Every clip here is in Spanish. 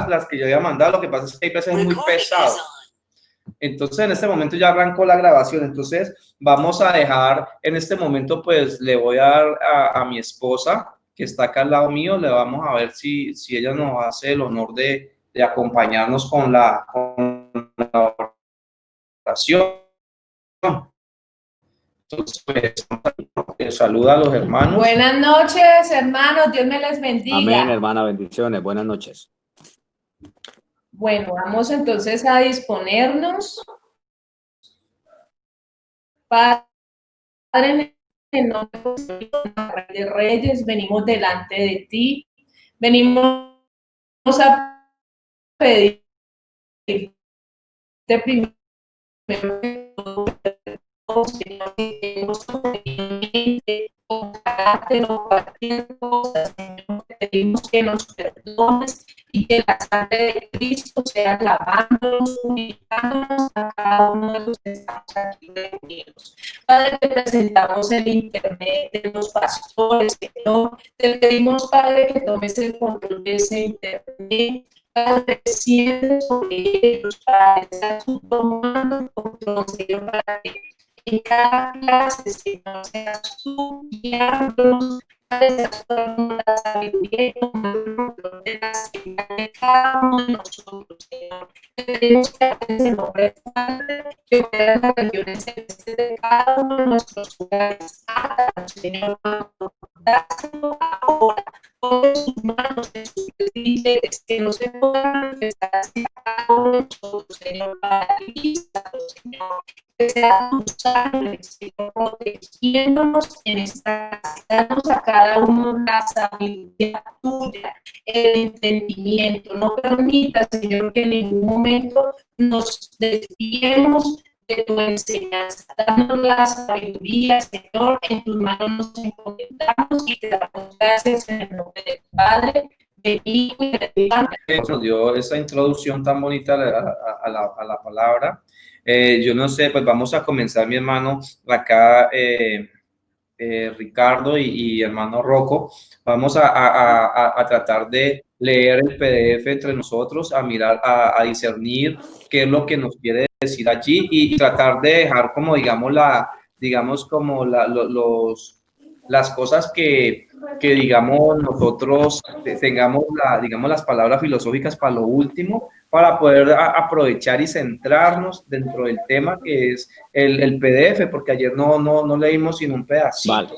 las que yo había mandado. Lo que pasa es que hay veces es muy pesado. Entonces, en este momento ya arrancó la grabación. Entonces, vamos a dejar, en este momento, pues, le voy a dar a mi esposa, que está acá al lado mío, le vamos a ver si ella nos hace el honor de acompañarnos con la oración. Entonces, pues, saluda a los hermanos. Buenas noches, hermanos. Dios me les bendiga. Amén, hermana. Bendiciones. Buenas noches. Bueno, vamos entonces a disponernos. Padre, en el nombre de Reyes, venimos delante de ti. Venimos a pedirte primero que todo, Señor, que tenemos con carácter o cualquier cosa, Señor, te pedimos que nos perdones y que la sangre de Cristo sea lavándonos, purificándonos a cada uno de los que estamos aquí reunidos. Padre, te presentamos el internet de los pastores, Señor. Te pedimos, Padre, que tomes el control de ese internet. Padre, desciende sobre ellos, Padre, seas tú tomando el control, Señor, para que en cada clase, Señor, seas tú guiándonos, Padre, seas tú dando la sabiduría y tomando el control de la señal de cada uno de nosotros, Señor. Te pedimos que hagas el nombre, Padre, que operas las regiones celestes de cada uno de nuestros hogares. Háganos, Señor, dáselo ahora. Pon sus manos en sus líderes, que no se puedan manifestar hacia cada uno de nosotros, Señor, paralízalos, Señor. Que sea tu sangre, Señor, protegiéndonos en esta casa. Danos a cada uno la sabiduría tuya, el entendimiento. No permitas, Señor, que en ningún momento nos desviemos de tu enseñanza. Danos la sabiduría, Señor, en tus manos nos encomendamos y te damos gracias en el nombre de tu Padre, de Hijo y de Espíritu. Nos dio esa introducción tan bonita a la palabra. Yo no sé, pues vamos a comenzar, mi hermano, acá, Ricardo y hermano Rocco. Vamos a tratar de leer el PDF entre nosotros, a mirar, a discernir qué es lo que nos quiere decir allí y tratar de dejar como, digamos, como las cosas que digamos nosotros tengamos digamos las palabras filosóficas para lo último, para poder aprovechar y centrarnos dentro del tema que es el PDF, porque ayer no leímos sino un pedacito. Vale.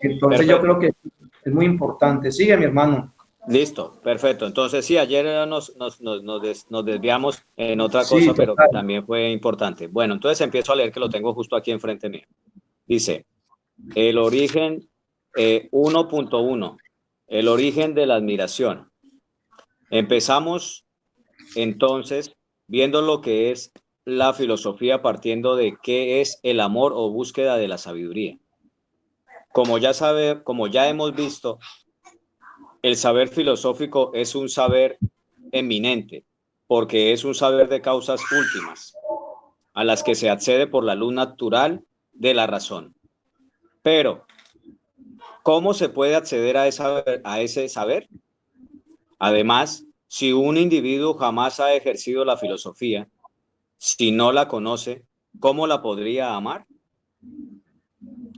Entonces Perfecto. yo creo que es muy importante. Sigue, mi hermano. Listo, perfecto. Entonces sí, ayer nos desviamos en otra Sí, cosa, pero total. también fue importante. Bueno, entonces empiezo a leer, que lo tengo justo aquí enfrente mío. Dice, el origen 1.1, el origen de la admiración. Empezamos entonces viendo lo que es la filosofía, partiendo de qué es el amor o búsqueda de la sabiduría. Como ya hemos visto, el saber filosófico es un saber eminente, porque es un saber de causas últimas, a las que se accede por la luz natural de la razón. Pero, ¿cómo se puede acceder a ese saber? Además, si un individuo jamás ha ejercido la filosofía, si no la conoce, ¿cómo la podría amar?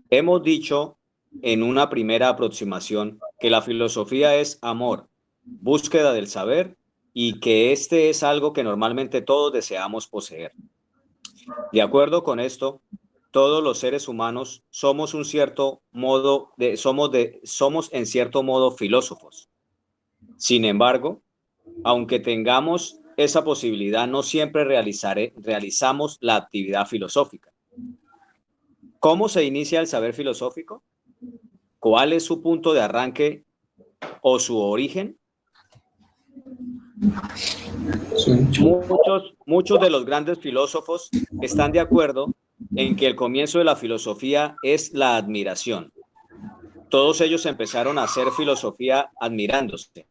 Hemos dicho en una primera aproximación que la filosofía es amor, búsqueda del saber, y que este es algo que normalmente todos deseamos poseer. De acuerdo con esto, todos los seres humanos somos en cierto modo filósofos. Sin embargo, aunque tengamos esa posibilidad, no siempre realizamos la actividad filosófica. ¿Cómo se inicia el saber filosófico? ¿Cuál es su punto de arranque o su origen? Muchos de los grandes filósofos están de acuerdo en que el comienzo de la filosofía es la admiración. Todos ellos empezaron a hacer filosofía admirándose.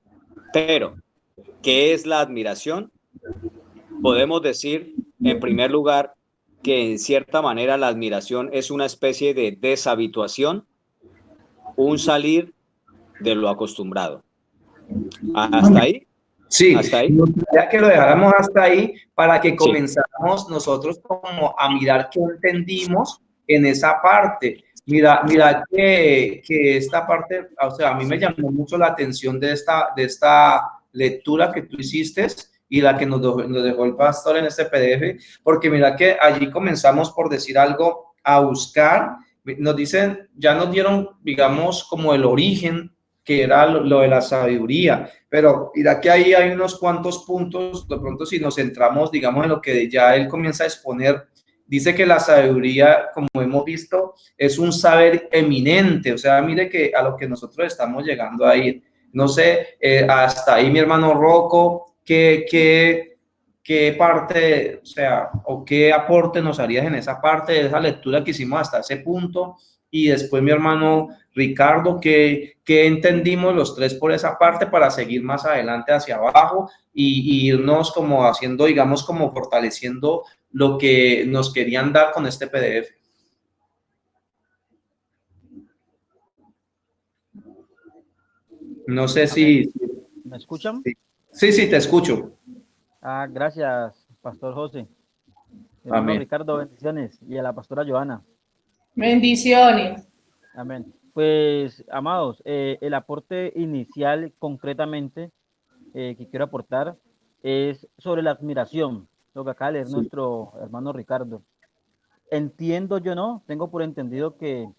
Pero, ¿qué es la admiración? Podemos decir, en primer lugar, que en cierta manera la admiración es una especie de deshabituación, un salir de lo acostumbrado. ¿Hasta ahí? Sí, ¿Hasta ahí? me gustaría que lo dejáramos hasta ahí para que Sí. comenzáramos nosotros como a mirar qué entendimos en esa parte. Mira que esta parte, o sea, a mí me llamó mucho la atención de esta lectura que tú hiciste y la que nos dejó el pastor en este PDF, porque mira que allí comenzamos por decir algo, a buscar, nos dicen, ya nos dieron, digamos, como el origen, que era lo de la sabiduría. Pero mira que ahí hay unos cuantos puntos, de pronto si nos centramos, digamos, en lo que ya él comienza a exponer, dice que la sabiduría, como hemos visto, es un saber eminente, o sea, mire que a lo que nosotros estamos llegando a ir. No sé, hasta ahí mi hermano Rocco, ¿qué parte, o sea, o qué aporte nos harías en esa parte de esa lectura que hicimos hasta ese punto? Y después mi hermano Ricardo, ¿qué entendimos los tres por esa parte para seguir más adelante hacia abajo y irnos como haciendo, digamos, como fortaleciendo lo que nos querían dar con este PDF? No sé Amén. si... ¿Me escuchan? Sí, te escucho. Gracias, Pastor José. Hermano Amén. Ricardo, bendiciones. Y a la pastora Joana. Bendiciones. Amén. Pues, amados, el aporte inicial concretamente que quiero aportar es sobre la admiración, lo que acaba de leer nuestro hermano Ricardo. Entiendo yo, ¿no? Tengo por entendido que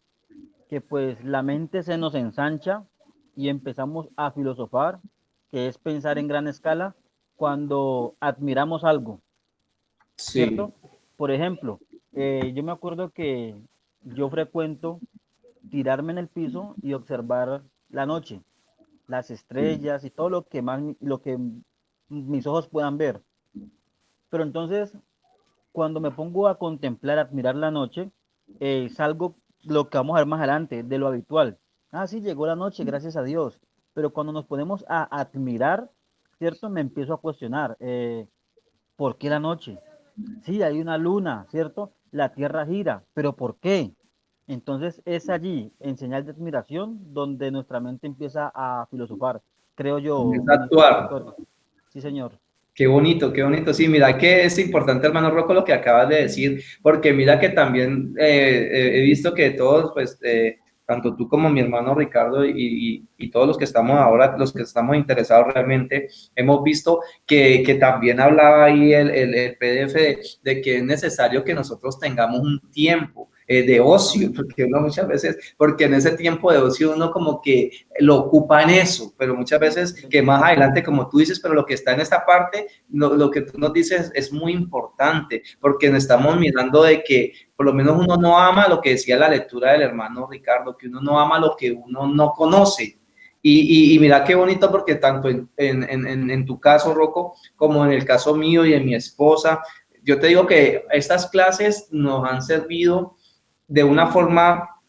pues la mente se nos ensancha y empezamos a filosofar, que es pensar en gran escala cuando admiramos algo, Sí, ¿cierto? Por ejemplo, yo me acuerdo que yo frecuento tirarme en el piso y observar la noche, las estrellas y todo lo que mis ojos puedan ver. Pero entonces, cuando me pongo a contemplar, a admirar la noche, salgo lo que vamos a ver más adelante, de lo habitual. Sí, llegó la noche, gracias a Dios. Pero cuando nos ponemos a admirar, ¿cierto? Me empiezo a cuestionar, ¿por qué la noche? Sí, hay una luna, ¿cierto? La Tierra gira, pero ¿por qué? Entonces es allí, en señal de admiración, donde nuestra mente empieza a filosofar, creo yo, comienza a ministro actuar. pastor. Sí, señor. Qué bonito, qué bonito. Sí, mira que es importante, hermano Rocco, lo que acabas de decir, porque mira que también he visto que todos, pues, tanto tú como mi hermano Ricardo y todos los que estamos ahora, los que estamos interesados realmente, hemos visto que también hablaba ahí el PDF de que es necesario que nosotros tengamos un tiempo de ocio, porque uno muchas veces, porque en ese tiempo de ocio uno como que lo ocupa en eso, pero muchas veces que más adelante, como tú dices, pero lo que está en esta parte, lo que tú nos dices es muy importante, porque nos estamos mirando de que por lo menos uno no ama lo que decía la lectura del hermano Ricardo, que uno no ama lo que uno no conoce. Y mira qué bonito, porque tanto en tu caso, Rocco, como en el caso mío y de mi esposa, yo te digo que estas clases nos han servido de una forma,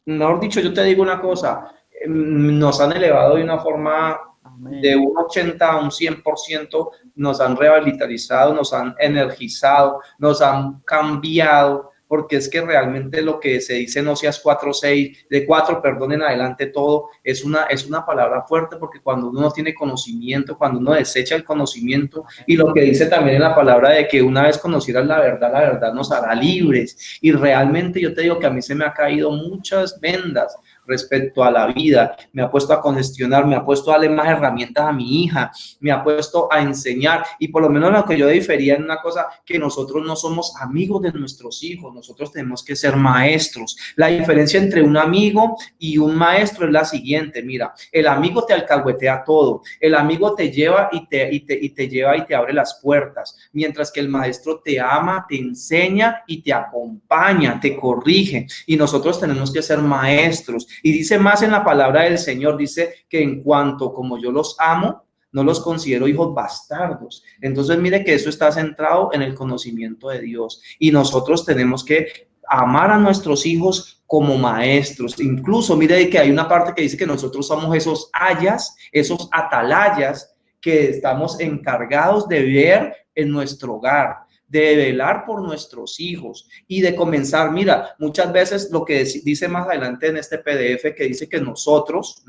mejor dicho, yo te digo una cosa, nos han elevado de una forma de Amén. un 80 a un 100%, nos han revitalizado, nos han energizado, nos han cambiado, porque es que realmente lo que se dice no seas 4-6, de 4, perdón, en adelante todo, es una palabra fuerte, porque cuando uno no tiene conocimiento, cuando uno desecha el conocimiento, y lo que dice también en la palabra de que una vez conocieras la verdad nos hará libres, y realmente yo te digo que a mí se me ha caído muchas vendas respecto a la vida, me ha puesto a congestionar, me ha puesto a darle más herramientas a mi hija, me ha puesto a enseñar, y por lo menos lo que yo difería en una cosa, que nosotros no somos amigos de nuestros hijos, nosotros tenemos que ser maestros. La diferencia entre un amigo y un maestro es la siguiente, mira, el amigo te alcahuetea todo, el amigo te lleva y te lleva y te abre las puertas, mientras que el maestro te ama, te enseña y te acompaña, te corrige, y nosotros tenemos que ser maestros. Y dice más en la palabra del Señor, dice que en cuanto como yo los amo, no los considero hijos bastardos. Entonces mire que eso está centrado en el conocimiento de Dios, y nosotros tenemos que amar a nuestros hijos como maestros. Incluso mire que hay una parte que dice que nosotros somos esos ayas, esos atalayas que estamos encargados de ver en nuestro hogar, de velar por nuestros hijos y de comenzar. Mira, muchas veces lo que dice más adelante en este PDF, que dice que nosotros,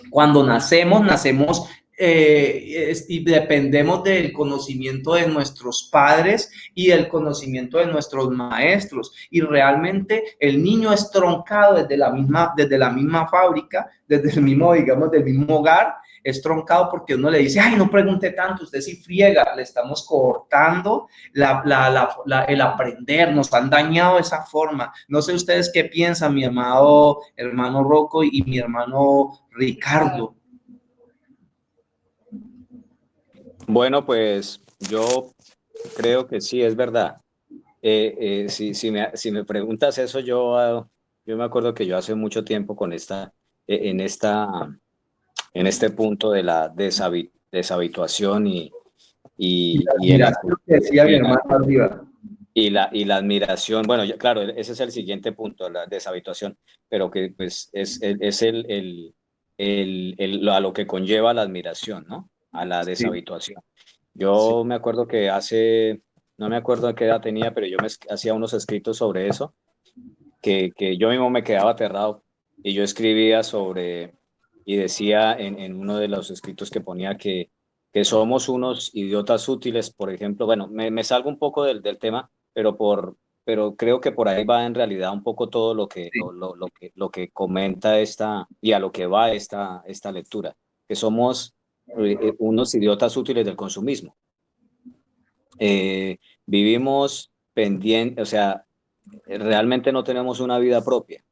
cuando nacemos y dependemos del conocimiento de nuestros padres y del conocimiento de nuestros maestros. Y realmente el niño es troncado desde la misma fábrica, desde el mismo, digamos, del mismo hogar, es troncado porque uno le dice, ay, no pregunte tanto, usted sí friega, le estamos cortando el aprender, nos han dañado de esa forma. No sé ustedes qué piensan, mi amado hermano Rocco y mi hermano Ricardo. Bueno, pues yo creo que sí, es verdad. Si me preguntas eso, yo me acuerdo que yo hace mucho tiempo con en este punto de la deshabituación y el Mira, lo que decía mi y hermano arriba. y la admiración, bueno, claro, ese es el siguiente punto, la deshabituación, pero que pues es a lo que conlleva la admiración, ¿no? A la Sí, deshabituación. sí. Yo me acuerdo que no me acuerdo de qué edad tenía, pero yo me hacía unos escritos sobre eso, que yo mismo me quedaba aterrado y yo escribía sobre, y decía en uno de los escritos que ponía que somos unos idiotas útiles, por ejemplo. Bueno, me salgo un poco del tema, pero creo que por ahí va en realidad un poco todo lo que comenta y a lo que va esta lectura, que somos unos idiotas útiles del consumismo. Vivimos pendientes, o sea, realmente no tenemos una vida propia.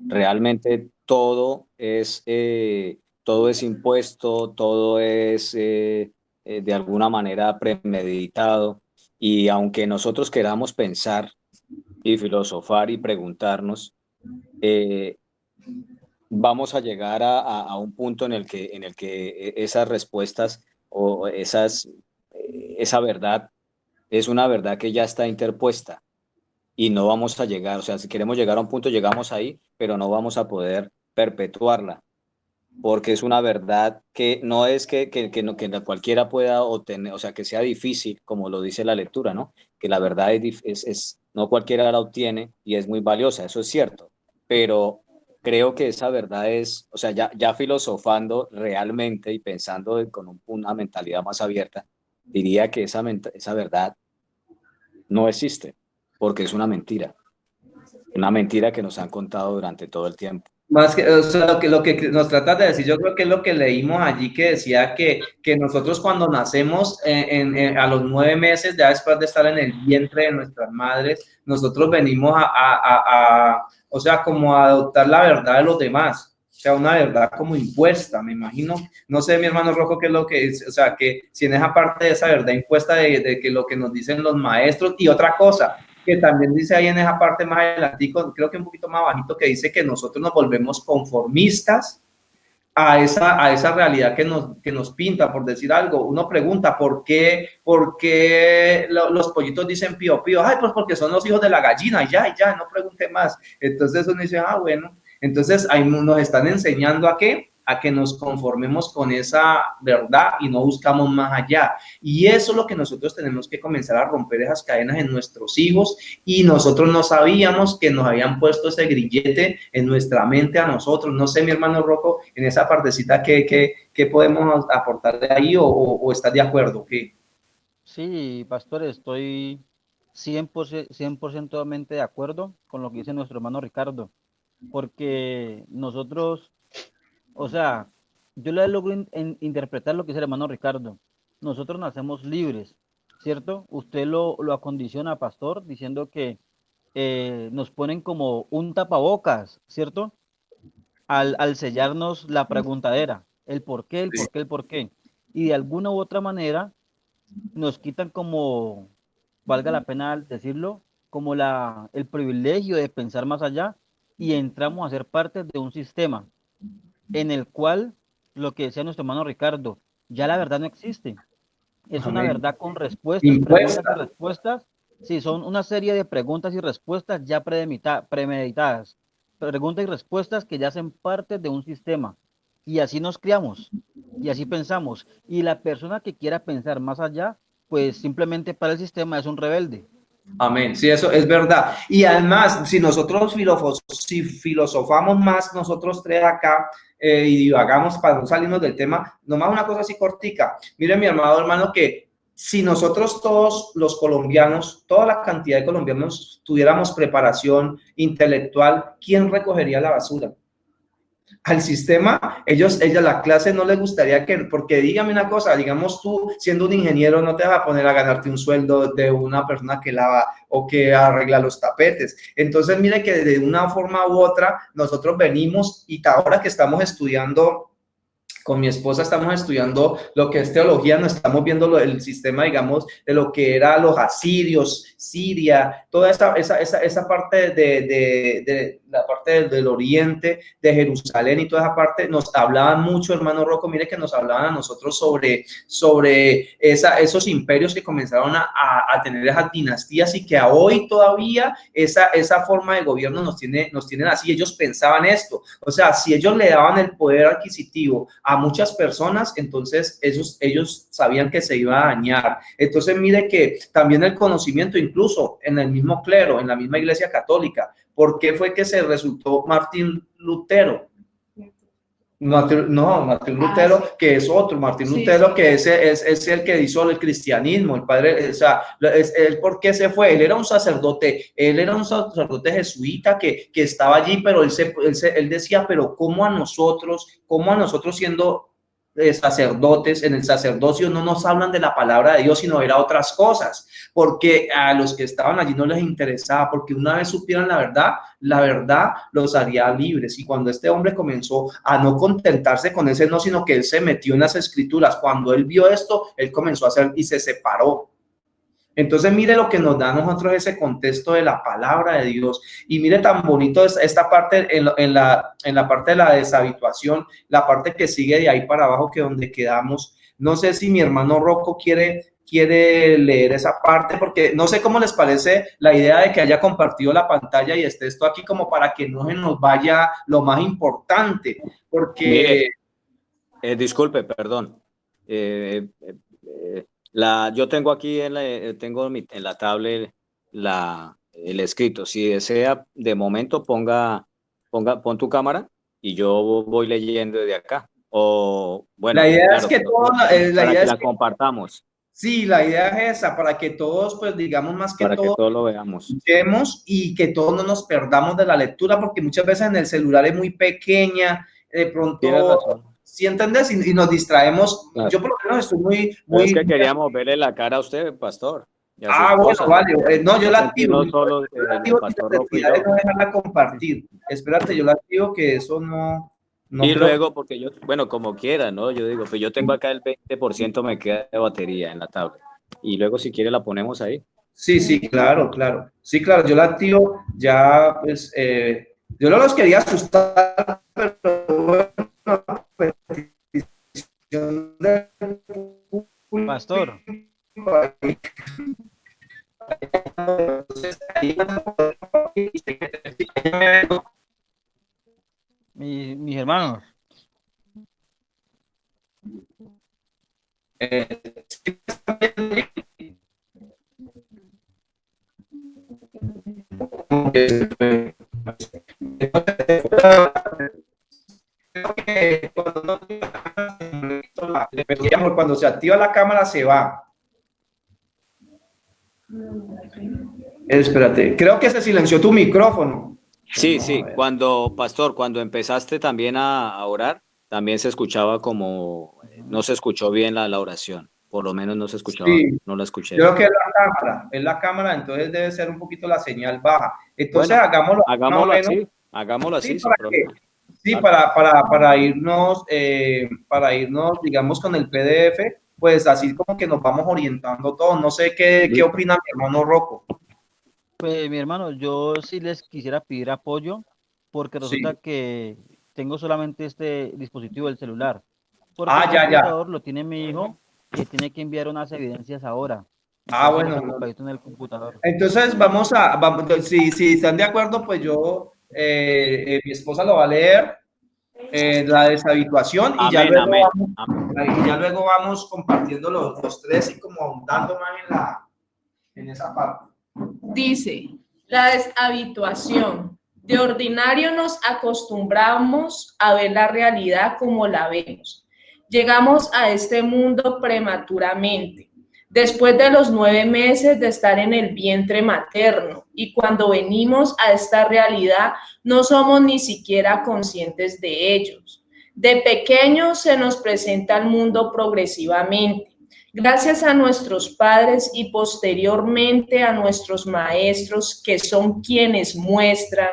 Realmente todo es impuesto, todo es de alguna manera premeditado. Y aunque nosotros queramos pensar y filosofar y preguntarnos, eh, vamos a llegar a un punto en el que esas respuestas o esa verdad es una verdad que ya está interpuesta y no vamos a llegar, o sea, si queremos llegar a un punto, llegamos ahí, pero no vamos a poder perpetuarla, porque es una verdad que no es que cualquiera pueda obtener, o sea, que sea difícil, como lo dice la lectura, ¿no? Que la verdad no cualquiera la obtiene y es muy valiosa, eso es cierto, pero creo que esa verdad o sea, ya filosofando realmente y pensando una mentalidad más abierta, diría que esa verdad no existe, porque es una mentira que nos han contado durante todo el tiempo. Más que, o sea, lo que nos trata de decir, yo creo que es lo que leímos allí, que decía que nosotros cuando nacemos a los 9 meses, ya después de estar en el vientre de nuestras madres, nosotros venimos o sea, como a adoptar la verdad de los demás, o sea, una verdad como impuesta, me imagino. No sé, mi hermano Rojo, qué es lo que es, o sea, que si en esa parte de esa verdad impuesta de que lo que nos dicen los maestros, y otra cosa, que también dice ahí en esa parte más adelante, creo que un poquito más bajito, que dice que nosotros nos volvemos conformistas a esa realidad que nos pinta, por decir algo. Uno pregunta, por qué los pollitos dicen pío, pío? Ay, pues porque son los hijos de la gallina, y ya, no pregunte más. Entonces uno dice, ah, bueno. Entonces ahí nos están enseñando a qué, a que nos conformemos con esa verdad y no buscamos más allá. Y eso es lo que nosotros tenemos que comenzar a romper esas cadenas en nuestros hijos, y nosotros no sabíamos que nos habían puesto ese grillete en nuestra mente a nosotros. No sé, mi hermano Rocco, en esa partecita, ¿qué podemos aportar de ahí o estás de acuerdo? ¿Qué? Sí, pastor, estoy 100% de acuerdo con lo que dice nuestro hermano Ricardo, porque nosotros, o sea, yo le logro interpretar lo que dice el hermano Ricardo. Nosotros nacemos libres, ¿cierto? Usted lo acondiciona, pastor, diciendo que nos ponen como un tapabocas, ¿cierto? Al sellarnos la preguntadera, el por qué, el por qué, el por qué. Y de alguna u otra manera nos quitan como, valga la pena decirlo, como el privilegio de pensar más allá y entramos a ser parte de un sistema en el cual, lo que decía nuestro hermano Ricardo, ya la verdad no existe. Es una Amén. verdad con respuestas, preguntas y Impuesta. respuestas. Sí, son una serie de preguntas y respuestas ya premeditadas. Preguntas y respuestas que ya hacen parte de un sistema. Y así nos criamos. Y así pensamos. Y la persona que quiera pensar más allá, pues simplemente para el sistema es un rebelde. Amén. Sí, eso es verdad. Y además, si nosotros si filosofamos más nosotros tres acá y divagamos para no salirnos del tema, nomás una cosa así cortica. Mire, mi amado hermano, que si nosotros todos los colombianos, toda la cantidad de colombianos tuviéramos preparación intelectual, ¿quién recogería la basura? Al sistema, la clase no les gustaría que, porque dígame una cosa, digamos tú siendo un ingeniero no te vas a poner a ganarte un sueldo de una persona que lava o que arregla los tapetes. Entonces, mire que de una forma u otra nosotros venimos y ahora que estamos estudiando con mi esposa estamos estudiando lo que es teología, no estamos viendo el sistema, digamos, de lo que era los asirios, Siria, toda esa parte de la parte del oriente, de Jerusalén y toda esa parte, nos hablaban mucho, hermano Rocco, mire que nos hablaban a nosotros sobre esos imperios que comenzaron a tener esas dinastías y que a hoy todavía esa forma de gobierno nos tienen así. Ellos pensaban esto, o sea, si ellos le daban el poder adquisitivo a muchas personas, entonces ellos sabían que se iba a dañar. Entonces mire que también el conocimiento, incluso en el mismo clero, en la misma iglesia católica, ¿por qué fue que se resultó Martín Lutero? Martín Lutero, sí. Que es otro, Martín Lutero, sí. Que es el que hizo el cristianismo, el padre, o sea, él, ¿por qué se fue? Él era un sacerdote jesuita que estaba allí, pero él decía, pero ¿cómo a nosotros siendo sacerdotes, en el sacerdocio no nos hablan de la palabra de Dios, sino era otras cosas, porque a los que estaban allí no les interesaba, porque una vez supieran la verdad los haría libres. Y cuando este hombre comenzó a no contentarse con ese no, sino que él se metió en las escrituras, cuando él vio esto, él comenzó a hacer y se separó. Entonces, mire lo que nos da a nosotros ese contexto de la palabra de Dios. Y mire tan bonito esta parte en la parte de la deshabituación, la parte que sigue de ahí para abajo, que donde quedamos. No sé si mi hermano Rocco quiere leer esa parte, porque no sé cómo les parece la idea de que haya compartido la pantalla y esté esto aquí como para que no se nos vaya lo más importante, porque... Mire, disculpe, perdón. Yo tengo aquí en la tablet el escrito. Si desea, de momento pon tu cámara y yo voy leyendo desde acá. O bueno, la idea claro, es que la compartamos. Sí, la idea es esa, para que todos, pues digamos más que para todo, que todos lo veamos. Y que todos no nos perdamos de la lectura, porque muchas veces en el celular es muy pequeña, de pronto, ¿sí entendés? Y nos distraemos. Claro. Yo por lo menos estoy muy... Es que queríamos verle la cara a usted, pastor. Bueno, vale. No, yo la activo. No solo la activo sin necesidad de no dejarla compartir. Espérate, yo la activo, que eso no... y luego, porque yo, bueno, como quiera, ¿no? Yo digo, pues yo tengo acá el 20% me queda de batería en la tablet. Y luego, si quiere, la ponemos ahí. Sí, claro. Sí, claro, yo la activo, ya, pues, yo no los quería asustar, pero bueno, pastor. Mis hermanos. Cuando se activa la cámara se va. Espérate, creo que se silenció tu micrófono. Sí, pastor, cuando empezaste también a orar, también se escuchaba como, no se escuchó bien la oración, por lo menos no se escuchaba, sí, no la escuché. Creo que es la cámara, entonces debe ser un poquito la señal baja. Entonces bueno, hagámoslo así. Sí, para irnos, digamos, con el PDF, pues así como que nos vamos orientando todos. No sé qué opina mi hermano Rocco. Pues mi hermano, yo sí les quisiera pedir apoyo, porque resulta que tengo solamente este dispositivo del celular. Porque el computador lo tiene mi hijo y tiene que enviar unas evidencias ahora. Bueno. En el computador. Entonces si están de acuerdo, pues yo, mi esposa lo va a leer, la deshabituación, y ya luego vamos compartiendo los tres y como ahondando más en esa parte. Dice, la deshabituación. De ordinario nos acostumbramos a ver la realidad como la vemos. Llegamos a este mundo prematuramente, después de los 9 meses de estar en el vientre materno, y cuando venimos a esta realidad no somos ni siquiera conscientes de ellos. De pequeños se nos presenta el mundo progresivamente, gracias a nuestros padres y posteriormente a nuestros maestros, que son quienes muestran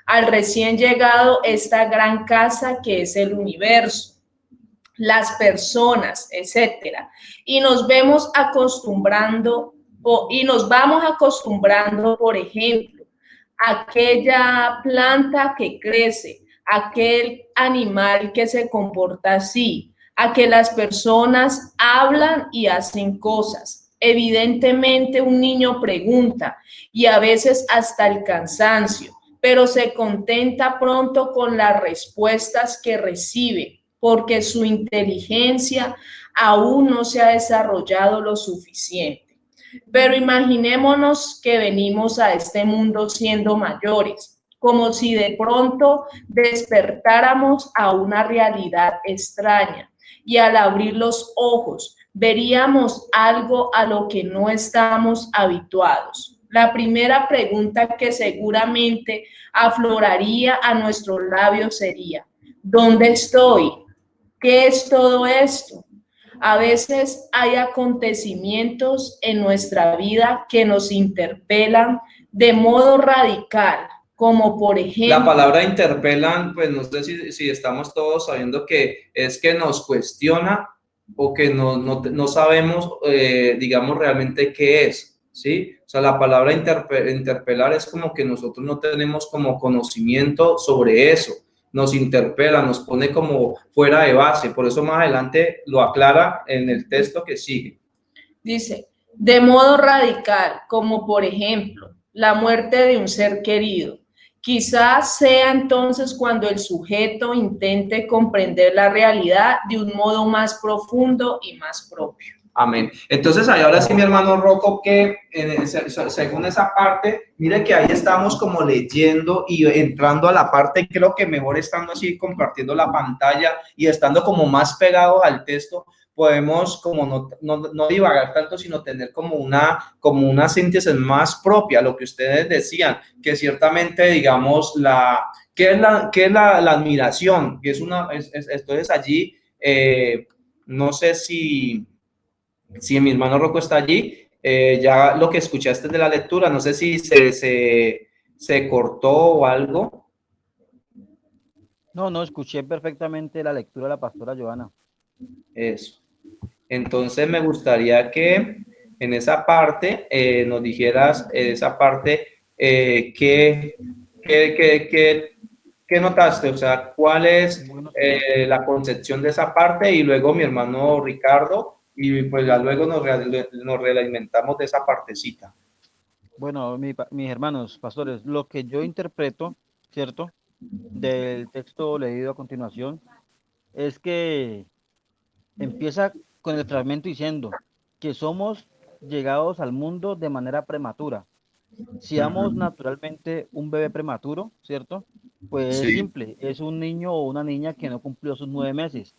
al recién llegado esta gran casa que es el universo, las personas, etcétera. Y nos vemos acostumbrando y nos vamos acostumbrando, por ejemplo, a aquella planta que crece, aquel animal que se comporta así, a que las personas hablan y hacen cosas. Evidentemente un niño pregunta y a veces hasta el cansancio, pero se contenta pronto con las respuestas que recibe, porque su inteligencia aún no se ha desarrollado lo suficiente. Pero imaginémonos que venimos a este mundo siendo mayores, como si de pronto despertáramos a una realidad extraña y al abrir los ojos veríamos algo a lo que no estamos habituados. La primera pregunta que seguramente afloraría a nuestros labios sería: ¿dónde estoy? ¿Qué es todo esto? A veces hay acontecimientos en nuestra vida que nos interpelan de modo radical, como por ejemplo... La palabra interpelan, pues no sé si estamos todos sabiendo que es que nos cuestiona o que no sabemos, digamos, realmente qué es, ¿sí? O sea, la palabra interpelar es como que nosotros no tenemos como conocimiento sobre eso, nos interpela, nos pone como fuera de base, por eso más adelante lo aclara en el texto que sigue. Dice, de modo radical, como por ejemplo, la muerte de un ser querido. Quizás sea entonces cuando el sujeto intente comprender la realidad de un modo más profundo y más propio. Amén. Entonces, ahí ahora sí, mi hermano Rocco, que según esa parte, mire que ahí estamos como leyendo y entrando a la parte, creo que mejor estando así, compartiendo la pantalla y estando como más pegados al texto, podemos como no divagar tanto, sino tener como una síntesis más propia, lo que ustedes decían, que ciertamente, digamos, ¿qué es la admiración? Que entonces allí, no sé si mi hermano Rocco está allí, ya lo que escuchaste de la lectura, no sé si se cortó o algo. No, escuché perfectamente la lectura de la pastora Joana. Eso. Entonces me gustaría que en esa parte nos dijeras, esa parte, ¿qué notaste? O sea, ¿cuál es Bueno, la concepción de esa parte? Y luego mi hermano Ricardo, y pues ya luego nos realimentamos de esa partecita. bueno, mis hermanos pastores, lo que yo interpreto, ¿cierto? Del texto leído a continuación, es que empieza con el fragmento diciendo que somos llegados al mundo de manera prematura. Si damos naturalmente un bebé prematuro, ¿cierto? Pues es Sí, simple, es un niño o una niña que no cumplió sus 9 meses,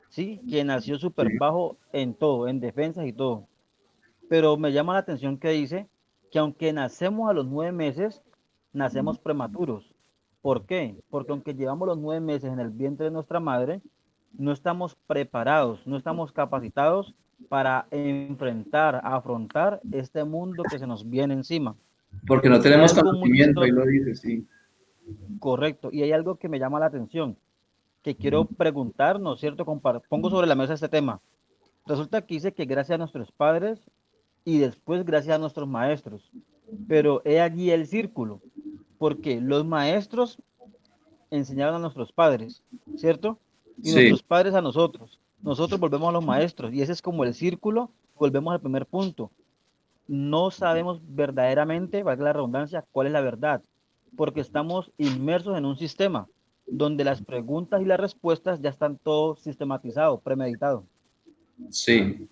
¿sí? Que nació sí. súper bajo en todo, en defensas y todo. Pero me llama la atención que dice que aunque nacemos a los 9 meses, nacemos prematuros. ¿Por qué? Porque aunque llevamos los 9 meses en el vientre de nuestra madre, no estamos preparados, no estamos capacitados para enfrentar, afrontar este mundo que se nos viene encima. Porque no Y hay tenemos algo muy conocimiento, ahí chistoso, lo dice, sí. correcto, y hay algo que me llama la atención, que quiero preguntarnos, ¿cierto? Pongo sobre la mesa este tema. Resulta que dice que gracias a nuestros padres y después gracias a nuestros maestros. Pero he allí el círculo, porque los maestros enseñaron a nuestros padres, ¿cierto? Y Sí, nuestros padres a nosotros. Nosotros volvemos a los maestros y ese es como el círculo, volvemos al primer punto. No sabemos verdaderamente, valga la redundancia, cuál es la verdad, porque estamos inmersos en un sistema donde las preguntas y las respuestas ya están todo sistematizado, premeditado. sí.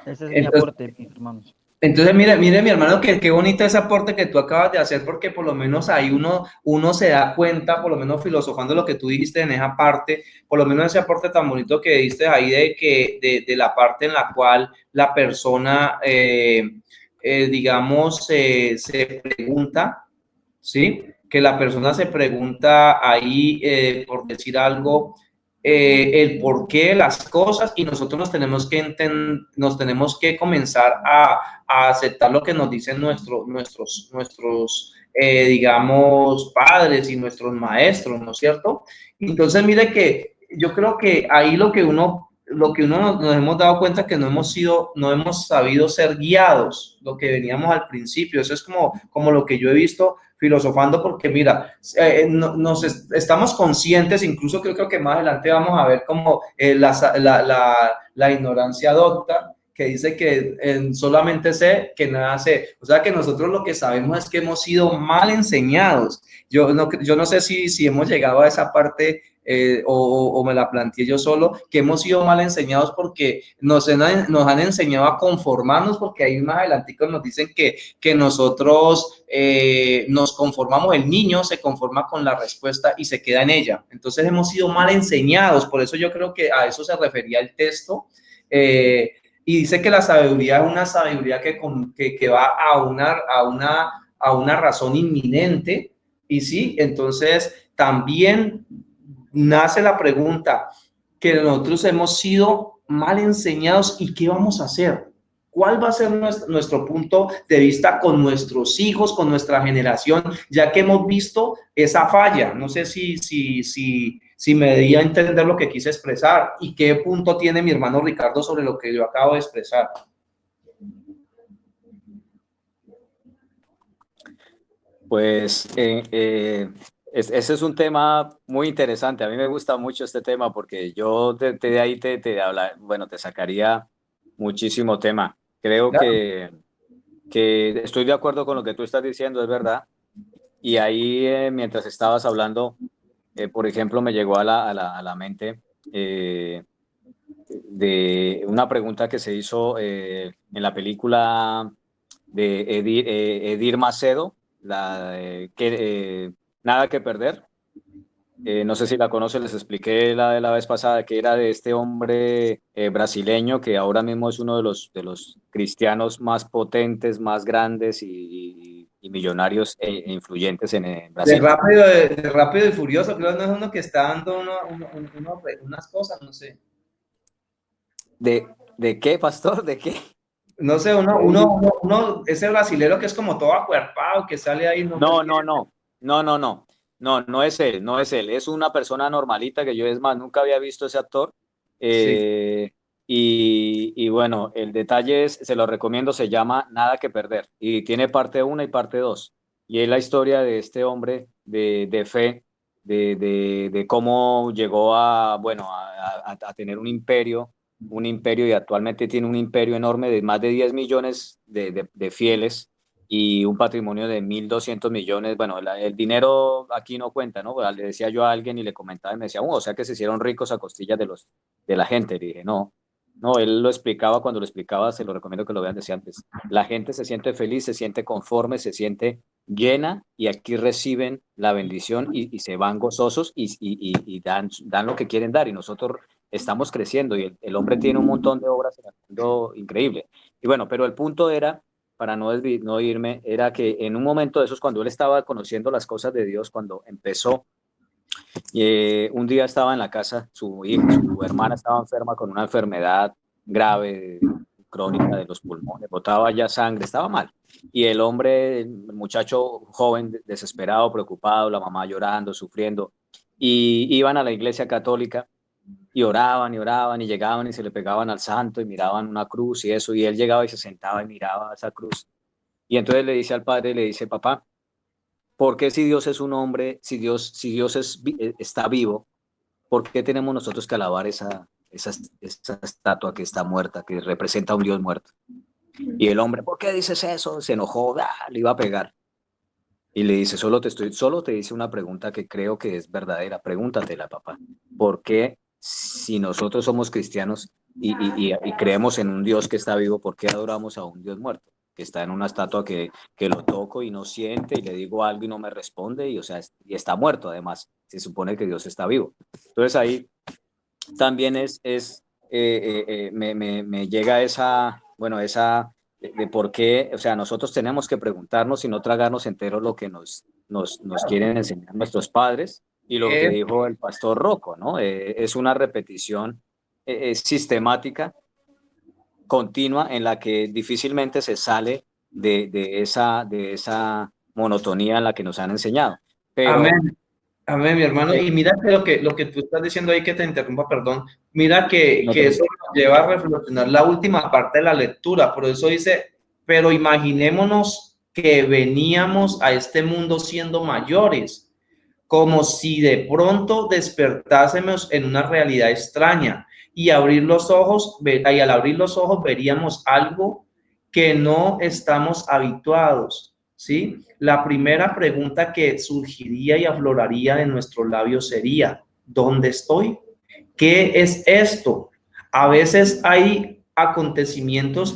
Ese es mi Entonces, aporte, mis hermanos. Entonces, mire, mi hermano, que qué bonito ese aporte que tú acabas de hacer, porque por lo menos ahí uno se da cuenta, por lo menos filosofando lo que tú dijiste en esa parte, por lo menos ese aporte tan bonito que diste ahí de la parte en la cual la persona, digamos, se pregunta, ¿sí? Que la persona se pregunta ahí, por decir algo, el porqué de las cosas, y nosotros nos tenemos que comenzar a aceptar lo que nos dicen nuestros digamos, padres y nuestros maestros, ¿no es cierto? Entonces, mire que yo creo que ahí lo que uno nos hemos dado cuenta es que no hemos sabido ser guiados, lo que veníamos al principio. Eso es como lo que yo he visto filosofando, porque mira, estamos conscientes, incluso creo que más adelante vamos a ver como la ignorancia docta, que dice que solamente sé que nada sé. O sea que nosotros lo que sabemos es que hemos sido mal enseñados. Yo no sé si hemos llegado a esa parte, o me la planteé yo solo, que hemos sido mal enseñados porque nos han enseñado a conformarnos, porque ahí más adelantico nos dicen que nosotros nos conformamos, el niño se conforma con la respuesta y se queda en ella. Entonces hemos sido mal enseñados, por eso yo creo que a eso se refería el texto. Y dice que la sabiduría es una sabiduría que va a una razón inminente. Y sí, entonces también nace la pregunta que nosotros hemos sido mal enseñados, y qué vamos a hacer. ¿Cuál va a ser nuestro punto de vista con nuestros hijos, con nuestra generación, ya que hemos visto esa falla? No sé si me di a entender lo que quise expresar, y qué punto tiene mi hermano Ricardo sobre lo que yo acabo de expresar. Pues ese es un tema muy interesante. A mí me gusta mucho este tema porque yo de ahí bueno, te sacaría muchísimo tema. Creo Claro. que estoy de acuerdo con lo que tú estás diciendo, es verdad. Y ahí, mientras estabas hablando, por ejemplo, me llegó a la mente de una pregunta que se hizo en la película de Edir Macedo, Nada que perder. No sé si la conoces, les expliqué la vez pasada que era de este hombre brasileño que ahora mismo es uno de los cristianos más potentes, más grandes y millonarios e influyentes en De Brasil. rápido, de rápido y furioso, creo que no es uno que está dando unas cosas, no sé. ¿De qué, pastor? ¿De qué? No sé, ese brasilero que es como todo acuerpado, que sale ahí, no me No, quiere. no, no, no, no, no, no, no es él, no es él, es una persona normalita que yo es más, nunca había visto ese actor. Sí, eh, y bueno, el detalle es, se lo recomiendo, se llama Nada que perder y tiene parte 1 y parte 2. Y es la historia de este hombre de fe, de cómo llegó bueno, a tener un imperio y actualmente tiene un imperio enorme de más de 10 millones de fieles y un patrimonio de 1.200 millones. Bueno, el dinero aquí no cuenta, ¿no? Le decía yo a alguien y le comentaba y me decía, o sea que se hicieron ricos a costillas de la gente. Le dije, no, no, él lo explicaba, cuando lo explicaba, se lo recomiendo que lo vean, decía antes, la gente se siente feliz, se siente conforme, se siente llena y aquí reciben la bendición y se van gozosos y dan lo que quieren dar y nosotros estamos creciendo y el hombre tiene un montón de obras en el mundo increíble. Y bueno, pero el punto era para no irme, era que en un momento de esos, cuando él estaba conociendo las cosas de Dios, cuando empezó, un día estaba en la casa, su hermana estaba enferma con una enfermedad grave, crónica de los pulmones, botaba ya sangre, estaba mal. Y el hombre, el muchacho joven, desesperado, preocupado, la mamá llorando, sufriendo, y iban a la iglesia católica y oraban y llegaban y se le pegaban al santo y miraban una cruz y eso, y él llegaba y se sentaba y miraba esa cruz. Y entonces le dice al padre, le dice, papá, ¿por qué si Dios es un hombre, si Dios está vivo, por qué tenemos nosotros que alabar esa estatua que está muerta, que representa a un Dios muerto? Y el hombre, ¿por qué dices eso? Se enojó, le iba a pegar. Y le dice, solo te dice una pregunta que creo que es verdadera, pregúntatela, papá. ¿Por qué si nosotros somos cristianos y creemos en un Dios que está vivo, por qué adoramos a un Dios muerto? que está en una estatua que lo toco y no siente, y le digo algo y no me responde, y, o sea, y está muerto además, se supone que Dios está vivo. Entonces ahí también me llega esa, bueno, esa de por qué, o sea, nosotros tenemos que preguntarnos y no tragarnos enteros lo que nos quieren enseñar nuestros padres, y lo que Eh, dijo el pastor Rocco, ¿no? Es una repetición sistemática, continua, en la que difícilmente se sale de esa monotonía en la que nos han enseñado. Pero Amén. Amén, mi hermano. eh, Y mira que lo que tú estás diciendo ahí, que te interrumpa, perdón, mira no que te- eso nos lleva a reflexionar la última parte de la lectura. Por eso dice, pero imaginémonos que veníamos a este mundo siendo mayores, como si de pronto despertásemos en una realidad extraña y abrir los ojos, y al abrir los ojos veríamos algo que no estamos habituados, ¿sí? La primera pregunta que surgiría y afloraría de nuestros labios sería, ¿dónde estoy? ¿Qué es esto? A veces hay acontecimientos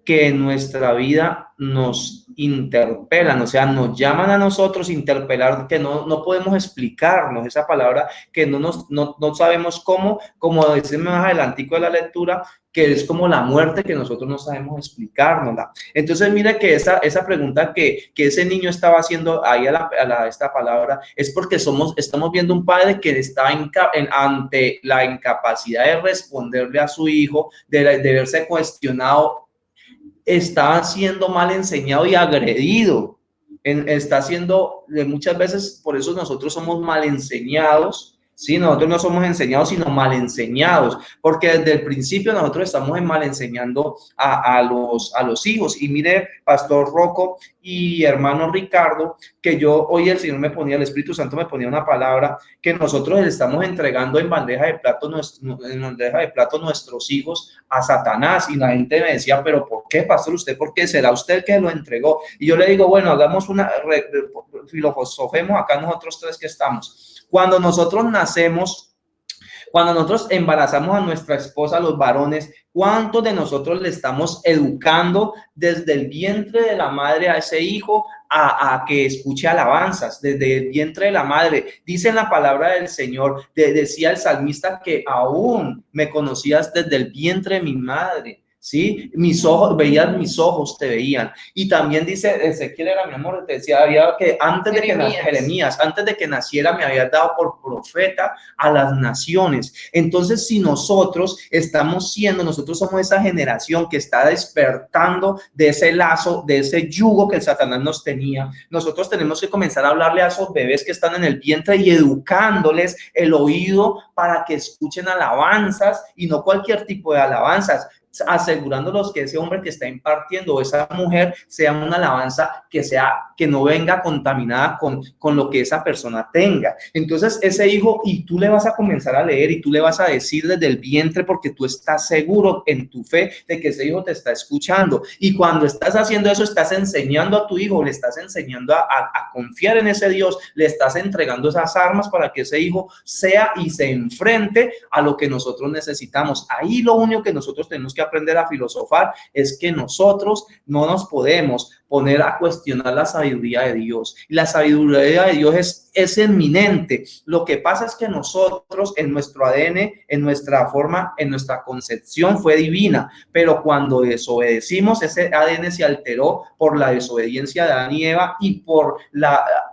que en nuestra vida nos interpelan, o sea, nos llaman a nosotros interpelar, que no podemos explicarnos esa palabra, que no sabemos cómo, como decimos más adelantico de la lectura, que es como la muerte, que nosotros no sabemos explicárnosla. Entonces, mira que esa pregunta que ese niño estaba haciendo ahí esta palabra, es porque estamos viendo un padre que está ante la incapacidad de responderle a su hijo, de verse cuestionado, está siendo mal enseñado y agredido. Está siendo, muchas veces, por eso nosotros somos mal enseñados. Sí, nosotros no somos enseñados, sino mal enseñados, porque desde el principio nosotros estamos mal enseñando a los hijos. Y mire, Pastor Rocco y hermano Ricardo, que yo hoy el Señor me ponía, el Espíritu Santo me ponía una palabra que nosotros le estamos entregando en bandeja de plato, nuestros hijos a Satanás. Y la gente me decía, pero ¿por qué, pastor? ¿Usted por qué? ¿Será usted el que lo entregó? Y yo le digo, bueno, hagamos filosofemos acá nosotros tres que estamos. Cuando nosotros nacemos, cuando nosotros embarazamos a nuestra esposa, los varones, ¿cuántos de nosotros le estamos educando desde el vientre de la madre a ese hijo a que escuche alabanzas? Desde el vientre de la madre. Dice en la palabra del Señor, decía el salmista, que aún me conocías desde el vientre de mi madre. Sí, mis ojos, veías mis ojos, te veían. Y también dice Ezequiel, era mi amor, te decía, había que antes de que Jeremías, antes de que naciera, me había dado por profeta a las naciones. Entonces, si nosotros nosotros somos esa generación que está despertando de ese lazo, de ese yugo que el Satanás nos tenía, nosotros tenemos que comenzar a hablarle a esos bebés que están en el vientre y educándoles el oído para que escuchen alabanzas, y no cualquier tipo de alabanzas, asegurándolos que ese hombre que está impartiendo, o esa mujer, sea una alabanza que no venga contaminada con lo que esa persona tenga. Entonces ese hijo, y tú le vas a comenzar a leer y tú le vas a decir desde el vientre, porque tú estás seguro en tu fe de que ese hijo te está escuchando, y cuando estás haciendo eso estás enseñando a tu hijo, le estás enseñando a confiar en ese Dios, le estás entregando esas armas para que ese hijo sea y se enfrente a lo que nosotros necesitamos. Ahí lo único que nosotros tenemos que aprender a filosofar es que nosotros no nos podemos poner a cuestionar la sabiduría de Dios. Y la sabiduría de Dios es eminente. Lo que pasa es que nosotros, en nuestro ADN, en nuestra forma, en nuestra concepción fue divina, pero cuando desobedecimos, ese ADN se alteró por la desobediencia de Adán y Eva y por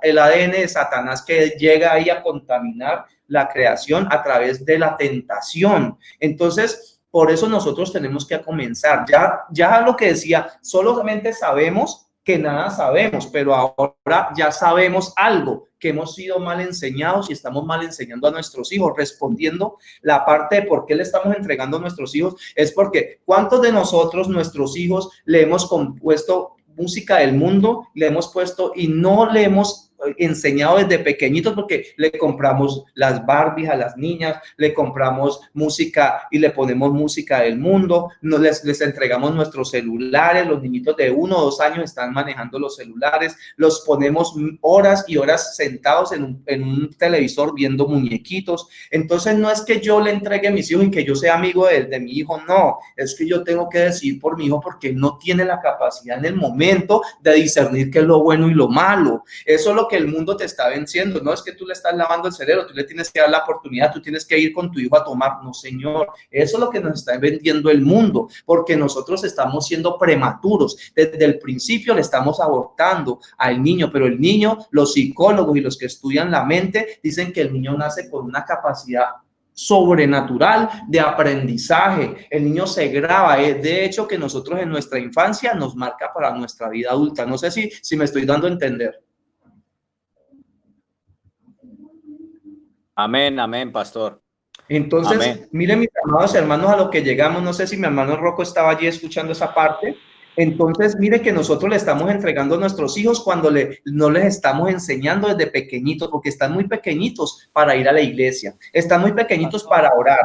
el ADN de Satanás, que llega ahí a contaminar la creación a través de la tentación. Entonces, por eso nosotros tenemos que comenzar. Ya lo que decía, solamente sabemos que nada sabemos, pero ahora ya sabemos algo, que hemos sido mal enseñados y estamos mal enseñando a nuestros hijos. Respondiendo la parte de por qué le estamos entregando a nuestros hijos, es porque ¿cuántos de nosotros, nuestros hijos, le hemos compuesto música del mundo, le hemos puesto y no le hemos enseñado desde pequeñitos porque le compramos las Barbies a las niñas, le compramos música y le ponemos música del mundo, les entregamos nuestros celulares, los niñitos de 1 o 2 años están manejando los celulares, los ponemos horas y horas sentados en un televisor viendo muñequitos. Entonces no es que yo le entregue a mis hijos y que yo sea amigo de mi hijo, no, es que yo tengo que decidir por mi hijo porque no tiene la capacidad en el momento de discernir qué es lo bueno y lo malo. Eso es lo que el mundo te está venciendo, no es que tú le estás lavando el cerebro, tú le tienes que dar la oportunidad, tú tienes que ir con tu hijo a tomar, no señor, eso es lo que nos está vendiendo el mundo, porque nosotros estamos siendo prematuros, desde el principio le estamos abortando al niño, pero el niño, los psicólogos y los que estudian la mente dicen que el niño nace con una capacidad sobrenatural de aprendizaje. El niño se graba, de hecho que nosotros en nuestra infancia nos marca para nuestra vida adulta. No sé si me estoy dando a entender. Amén, amén, pastor. Entonces, amén. Miren mis amados hermanos a lo que llegamos. No sé si mi hermano Rocco estaba allí escuchando esa parte. Entonces, mire que nosotros le estamos entregando a nuestros hijos cuando no les estamos enseñando desde pequeñitos, porque están muy pequeñitos para ir a la iglesia, están muy pequeñitos para orar,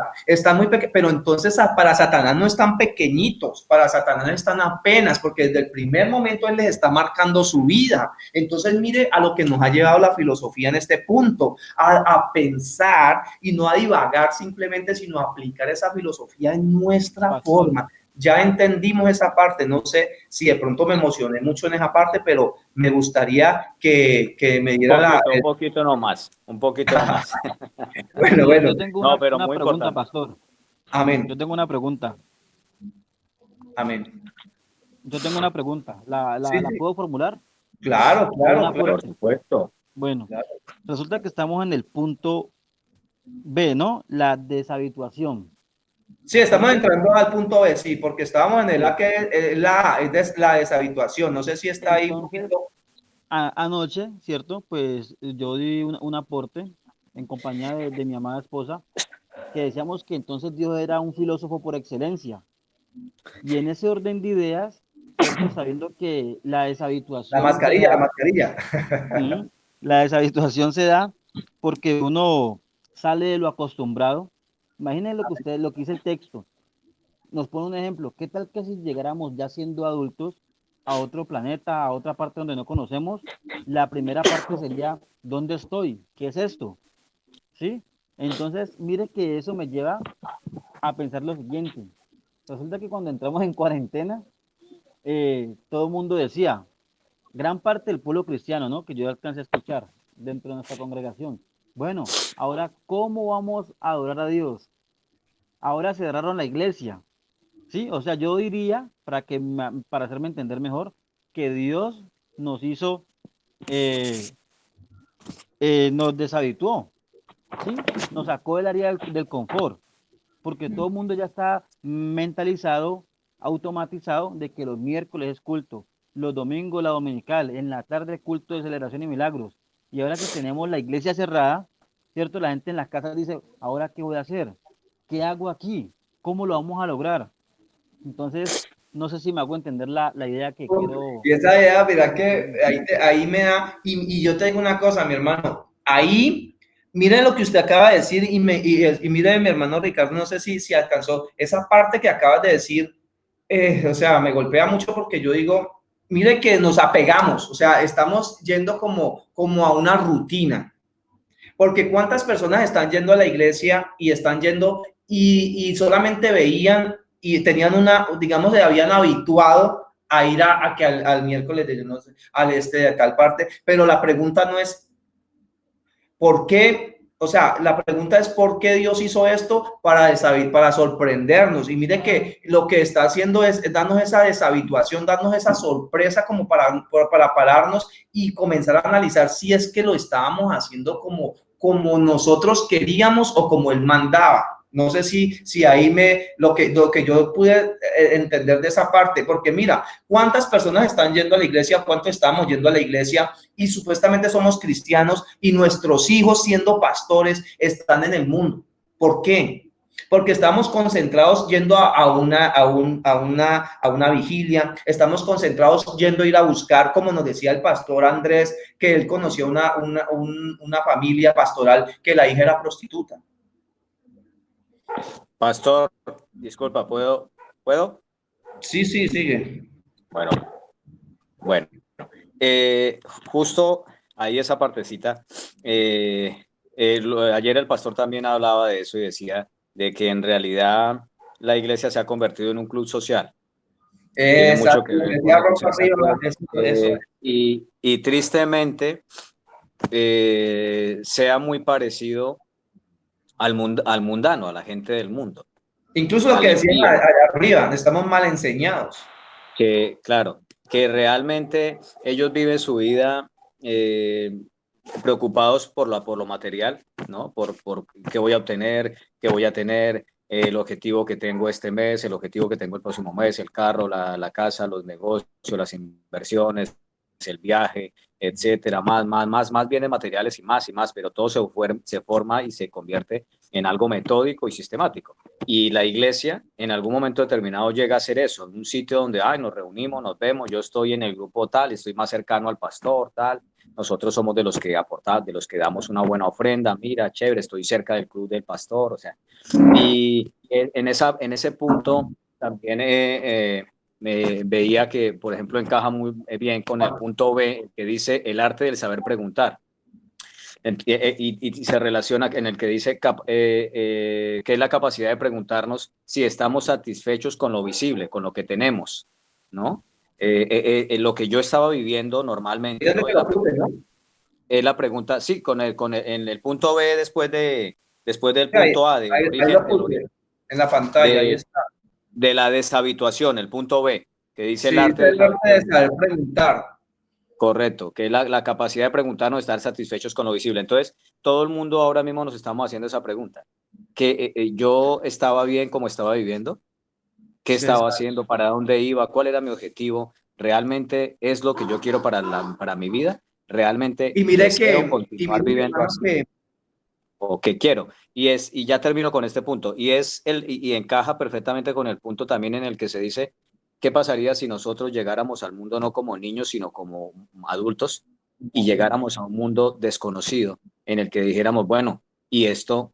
pero entonces para Satanás no están pequeñitos, para Satanás están apenas, porque desde el primer momento él les está marcando su vida. Entonces, mire a lo que nos ha llevado la filosofía en este punto, a pensar y no a divagar simplemente, sino a aplicar esa filosofía en nuestra forma. Ya entendimos esa parte, no sé si de pronto me emocioné mucho en esa parte, pero me gustaría que me diera un poquito nomás. Bueno. Yo tengo una pregunta, importante. Pastor. Amén. Yo tengo una pregunta. Amén. Yo tengo una pregunta. ¿La puedo formular? Claro, por supuesto. Bueno, claro. Resulta que estamos en el punto B, ¿no? La deshabituación. Sí, estamos entrando al punto B, sí, porque estábamos en el A, que es la deshabituación. No sé si está ahí. Entonces, anoche, ¿cierto? Pues yo di un aporte en compañía de mi amada esposa, que decíamos que entonces Dios era un filósofo por excelencia. Y en ese orden de ideas, sabiendo que la deshabituación... La mascarilla. La deshabituación se da porque uno sale de lo acostumbrado. Imaginen lo que dice el texto. Nos pone un ejemplo. ¿Qué tal que si llegáramos ya siendo adultos a otro planeta, a otra parte donde no conocemos? La primera parte sería, ¿dónde estoy? ¿Qué es esto? ¿Sí? Entonces, mire que eso me lleva a pensar lo siguiente. Resulta que cuando entramos en cuarentena, todo el mundo decía, gran parte del pueblo cristiano, ¿no? Que yo alcancé a escuchar dentro de nuestra congregación. Bueno, ahora, ¿cómo vamos a adorar a Dios? Ahora cerraron la iglesia, ¿sí? O sea, yo diría, para hacerme entender mejor, que Dios nos hizo, nos deshabituó, ¿sí? Nos sacó del área del confort, porque todo el mundo ya está mentalizado, automatizado, de que los miércoles es culto, los domingos la dominical, en la tarde culto de celebración y milagros. Y ahora que tenemos la iglesia cerrada, ¿cierto? La gente en las casas dice, ¿ahora qué voy a hacer? ¿Qué hago aquí? ¿Cómo lo vamos a lograr? Entonces, no sé si me hago entender la idea que quiero... Y esa idea, mira que ahí me da... Y yo te digo una cosa, mi hermano. Ahí, mire lo que usted acaba de decir y mire, mi hermano Ricardo, no sé si alcanzó esa parte que acabas de decir. O sea, me golpea mucho porque yo digo, mire que nos apegamos, o sea, estamos yendo como a una rutina, porque cuántas personas están yendo a la iglesia y están yendo y solamente veían y tenían digamos, se habían habituado a ir a que al miércoles de, no sé, de tal parte, pero la pregunta no es ¿por qué? O sea, la pregunta es ¿por qué Dios hizo esto? Para sorprendernos. Y mire que lo que está haciendo es darnos esa deshabituación, darnos esa sorpresa como para pararnos y comenzar a analizar si es que lo estábamos haciendo como nosotros queríamos o como Él mandaba. No sé si ahí lo que yo pude entender de esa parte, porque mira, ¿cuántas personas están yendo a la iglesia? ¿Cuánto estamos yendo a la iglesia? Y supuestamente somos cristianos y nuestros hijos siendo pastores están en el mundo. ¿Por qué? porque estamos concentrados yendo a una vigilia, estamos concentrados yendo a ir a buscar, como nos decía el pastor Andrés, que él conoció una familia pastoral que la hija era prostituta. Pastor, disculpa, ¿puedo? Sí, sigue. Bueno, justo ahí esa partecita, ayer el pastor también hablaba de eso y decía de que en realidad la iglesia se ha convertido en un club social. Tiene mucho que ver con eso. Y tristemente sea muy parecido al mundano, a la gente del mundo. Incluso lo que decían allá arriba, estamos mal enseñados. Que, claro, que realmente ellos viven su vida preocupados por lo material, ¿no? Por qué voy a obtener, qué voy a tener, el objetivo que tengo este mes, el objetivo que tengo el próximo mes, el carro, la casa, los negocios, las inversiones, el viaje, etcétera, más bienes materiales y más, pero todo se forma y se convierte en algo metódico y sistemático. Y la iglesia en algún momento determinado llega a ser eso, un sitio donde nos reunimos, nos vemos, yo estoy en el grupo tal, estoy más cercano al pastor tal, nosotros somos de los que aportamos, de los que damos una buena ofrenda, mira, chévere, estoy cerca del club del pastor, o sea, y en ese punto también veía que, por ejemplo, encaja muy bien con el punto B, que dice el arte del saber preguntar. Y se relaciona en el que dice que es la capacidad de preguntarnos si estamos satisfechos con lo visible, con lo que tenemos, ¿no? Lo que yo estaba viviendo normalmente, ¿no? Es la pregunta, sí, en el punto B después del punto A, en la pantalla, ahí está. De la deshabituación, el punto B, que dice sí, el arte de saber preguntar. Correcto, que es la capacidad de preguntarnos, estar satisfechos con lo visible. Entonces, todo el mundo ahora mismo nos estamos haciendo esa pregunta. ¿Que yo estaba bien como estaba viviendo? ¿Qué estaba haciendo? ¿Para dónde iba? ¿Cuál era mi objetivo? ¿Realmente es lo que yo quiero para mi vida? ¿Realmente deseo continuar viviendo así? ¿O qué quiero? Y ya termino con este punto. Y encaja perfectamente con el punto también en el que se dice, ¿qué pasaría si nosotros llegáramos al mundo no como niños, sino como adultos y llegáramos a un mundo desconocido en el que dijéramos, bueno, ¿y esto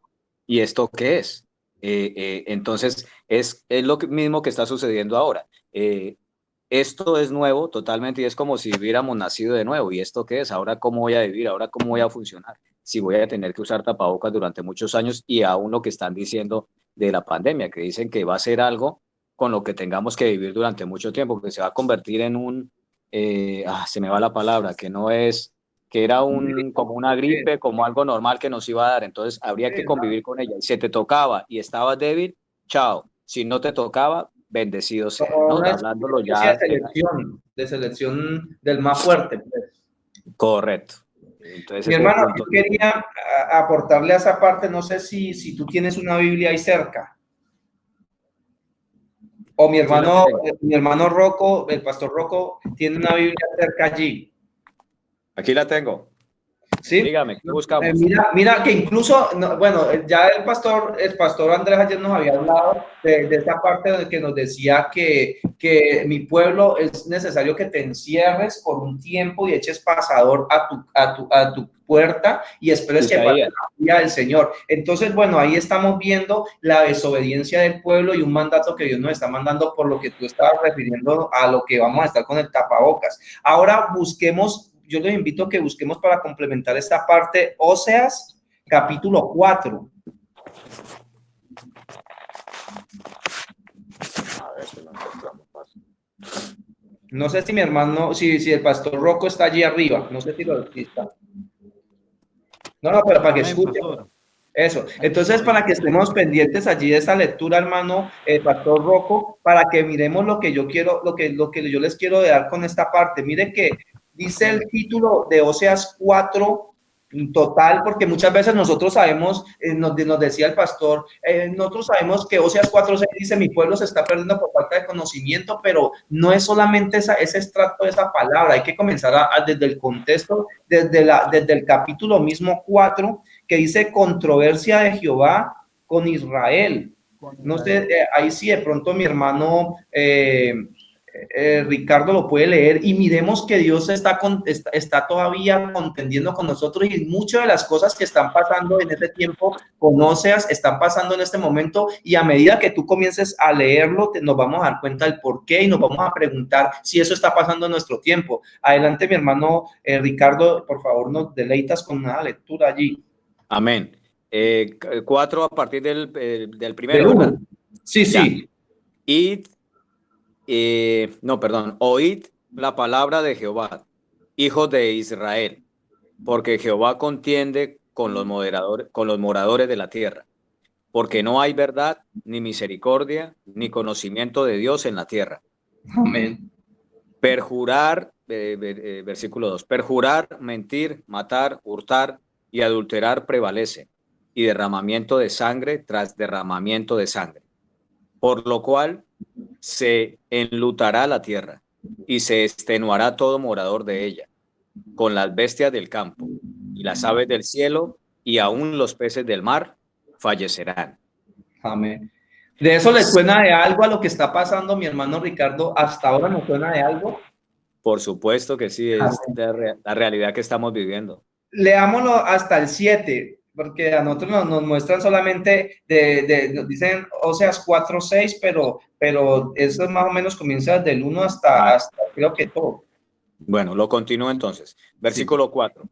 qué es? Entonces, es lo mismo que está sucediendo ahora. Esto es nuevo totalmente y es como si hubiéramos nacido de nuevo. ¿Y esto qué es? ¿Ahora cómo voy a vivir? ¿Ahora cómo voy a funcionar? Si voy a tener que usar tapabocas durante muchos años y aún lo que están diciendo de la pandemia, que dicen que va a ser algo con lo que tengamos que vivir durante mucho tiempo, que se va a convertir en se me va la palabra, que no es, que era como una gripe, como algo normal que nos iba a dar. Entonces habría que convivir con ella. Y si te tocaba y estabas débil, chao. Si no te tocaba, bendecido sea, ¿no? Hablándolo ya. De selección del más fuerte. Pues. Correcto. Entonces, mi hermano, yo quería aportarle a esa parte, no sé si tú tienes una Biblia ahí cerca. O mi hermano Rocco, el pastor Rocco, tiene una Biblia cerca allí. Aquí la tengo. ¿Sí? Dígame, ¿qué buscamos? Mira que incluso, bueno, ya el pastor Andrés ayer nos había hablado de esa parte de que nos decía que mi pueblo es necesario que te encierres por un tiempo y eches pasador a tu puerta y esperes que pase la día del Señor. Entonces, bueno, ahí estamos viendo la desobediencia del pueblo y un mandato que Dios nos está mandando por lo que tú estabas refiriendo a lo que vamos a estar con el tapabocas. Ahora busquemos. Yo les invito a que busquemos para complementar esta parte Oseas, capítulo 4. A ver si lo encontramos fácil. No sé si mi hermano, si el pastor Rocco está allí arriba. No sé si lo está. No, pero para que escuchen. Eso. Entonces, para que estemos pendientes allí de esa lectura, hermano, pastor Rocco, para que miremos lo que yo quiero, lo que yo les quiero dar con esta parte. Mire que dice el título de Oseas 4 total, porque muchas veces nosotros sabemos, nos decía el pastor, nosotros sabemos que Oseas 4:6 dice, mi pueblo se está perdiendo por falta de conocimiento, pero no es solamente ese extracto de esa palabra, hay que comenzar desde el contexto, desde el capítulo mismo 4, que dice controversia de Jehová con Israel. No sé, ahí sí de pronto mi hermano Ricardo lo puede leer y miremos que Dios está todavía contendiendo con nosotros y muchas de las cosas que están pasando en este tiempo con Oseas están pasando en este momento y a medida que tú comiences a leerlo nos vamos a dar cuenta del por qué y nos vamos a preguntar si eso está pasando en nuestro tiempo. Adelante mi hermano Ricardo, por favor nos deleitas con una lectura allí. Amén. 4 a partir del primero, ¿verdad? Sí, ya. Sí. Oíd la palabra de Jehová, hijos de Israel, porque Jehová contiende con los moradores de la tierra, porque no hay verdad, ni misericordia, ni conocimiento de Dios en la tierra. Amén. Perjurar, versículo 2, perjurar, mentir, matar, hurtar y adulterar prevalece, y derramamiento de sangre tras derramamiento de sangre. Por lo cual se enlutará la tierra y se extenuará todo morador de ella, con las bestias del campo y las aves del cielo y aún los peces del mar fallecerán. Amén. ¿De eso le suena de algo a lo que está pasando mi hermano Ricardo? ¿Hasta ahora no suena de algo? Por supuesto que sí, es la realidad que estamos viviendo. Leámoslo hasta el 7, porque a nosotros nos muestran solamente, nos dicen Oseas 4:6, pero eso más o menos comienza desde el 1 hasta creo que todo. Bueno, lo continúo entonces. Versículo 4.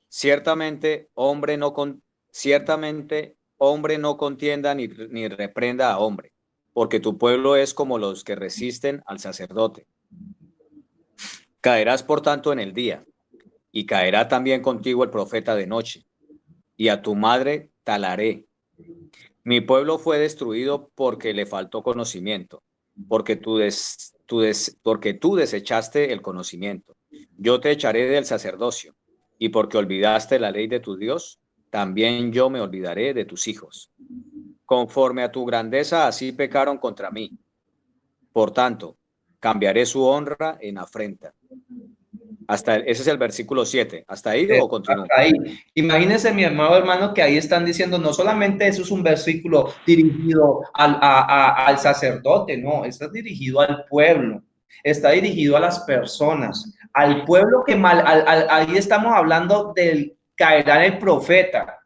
Ciertamente hombre no contienda ni reprenda a hombre, porque tu pueblo es como los que resisten al sacerdote. Caerás por tanto en el día, y caerá también contigo el profeta de noche, y a tu madre talaré. Mi pueblo fue destruido porque le faltó conocimiento, porque tú desechaste el conocimiento. Yo te echaré del sacerdocio, y porque olvidaste la ley de tu Dios, también yo me olvidaré de tus hijos. Conforme a tu grandeza, así pecaron contra mí. Por tanto, cambiaré su honra en afrenta. Ese es el versículo 7. ¿Hasta ahí o continúo? Hasta ahí. Imagínense, mi hermano, que ahí están diciendo, no solamente eso es un versículo dirigido al sacerdote, no, está dirigido al pueblo, está dirigido a las personas, al pueblo que ahí estamos hablando del caerá el profeta,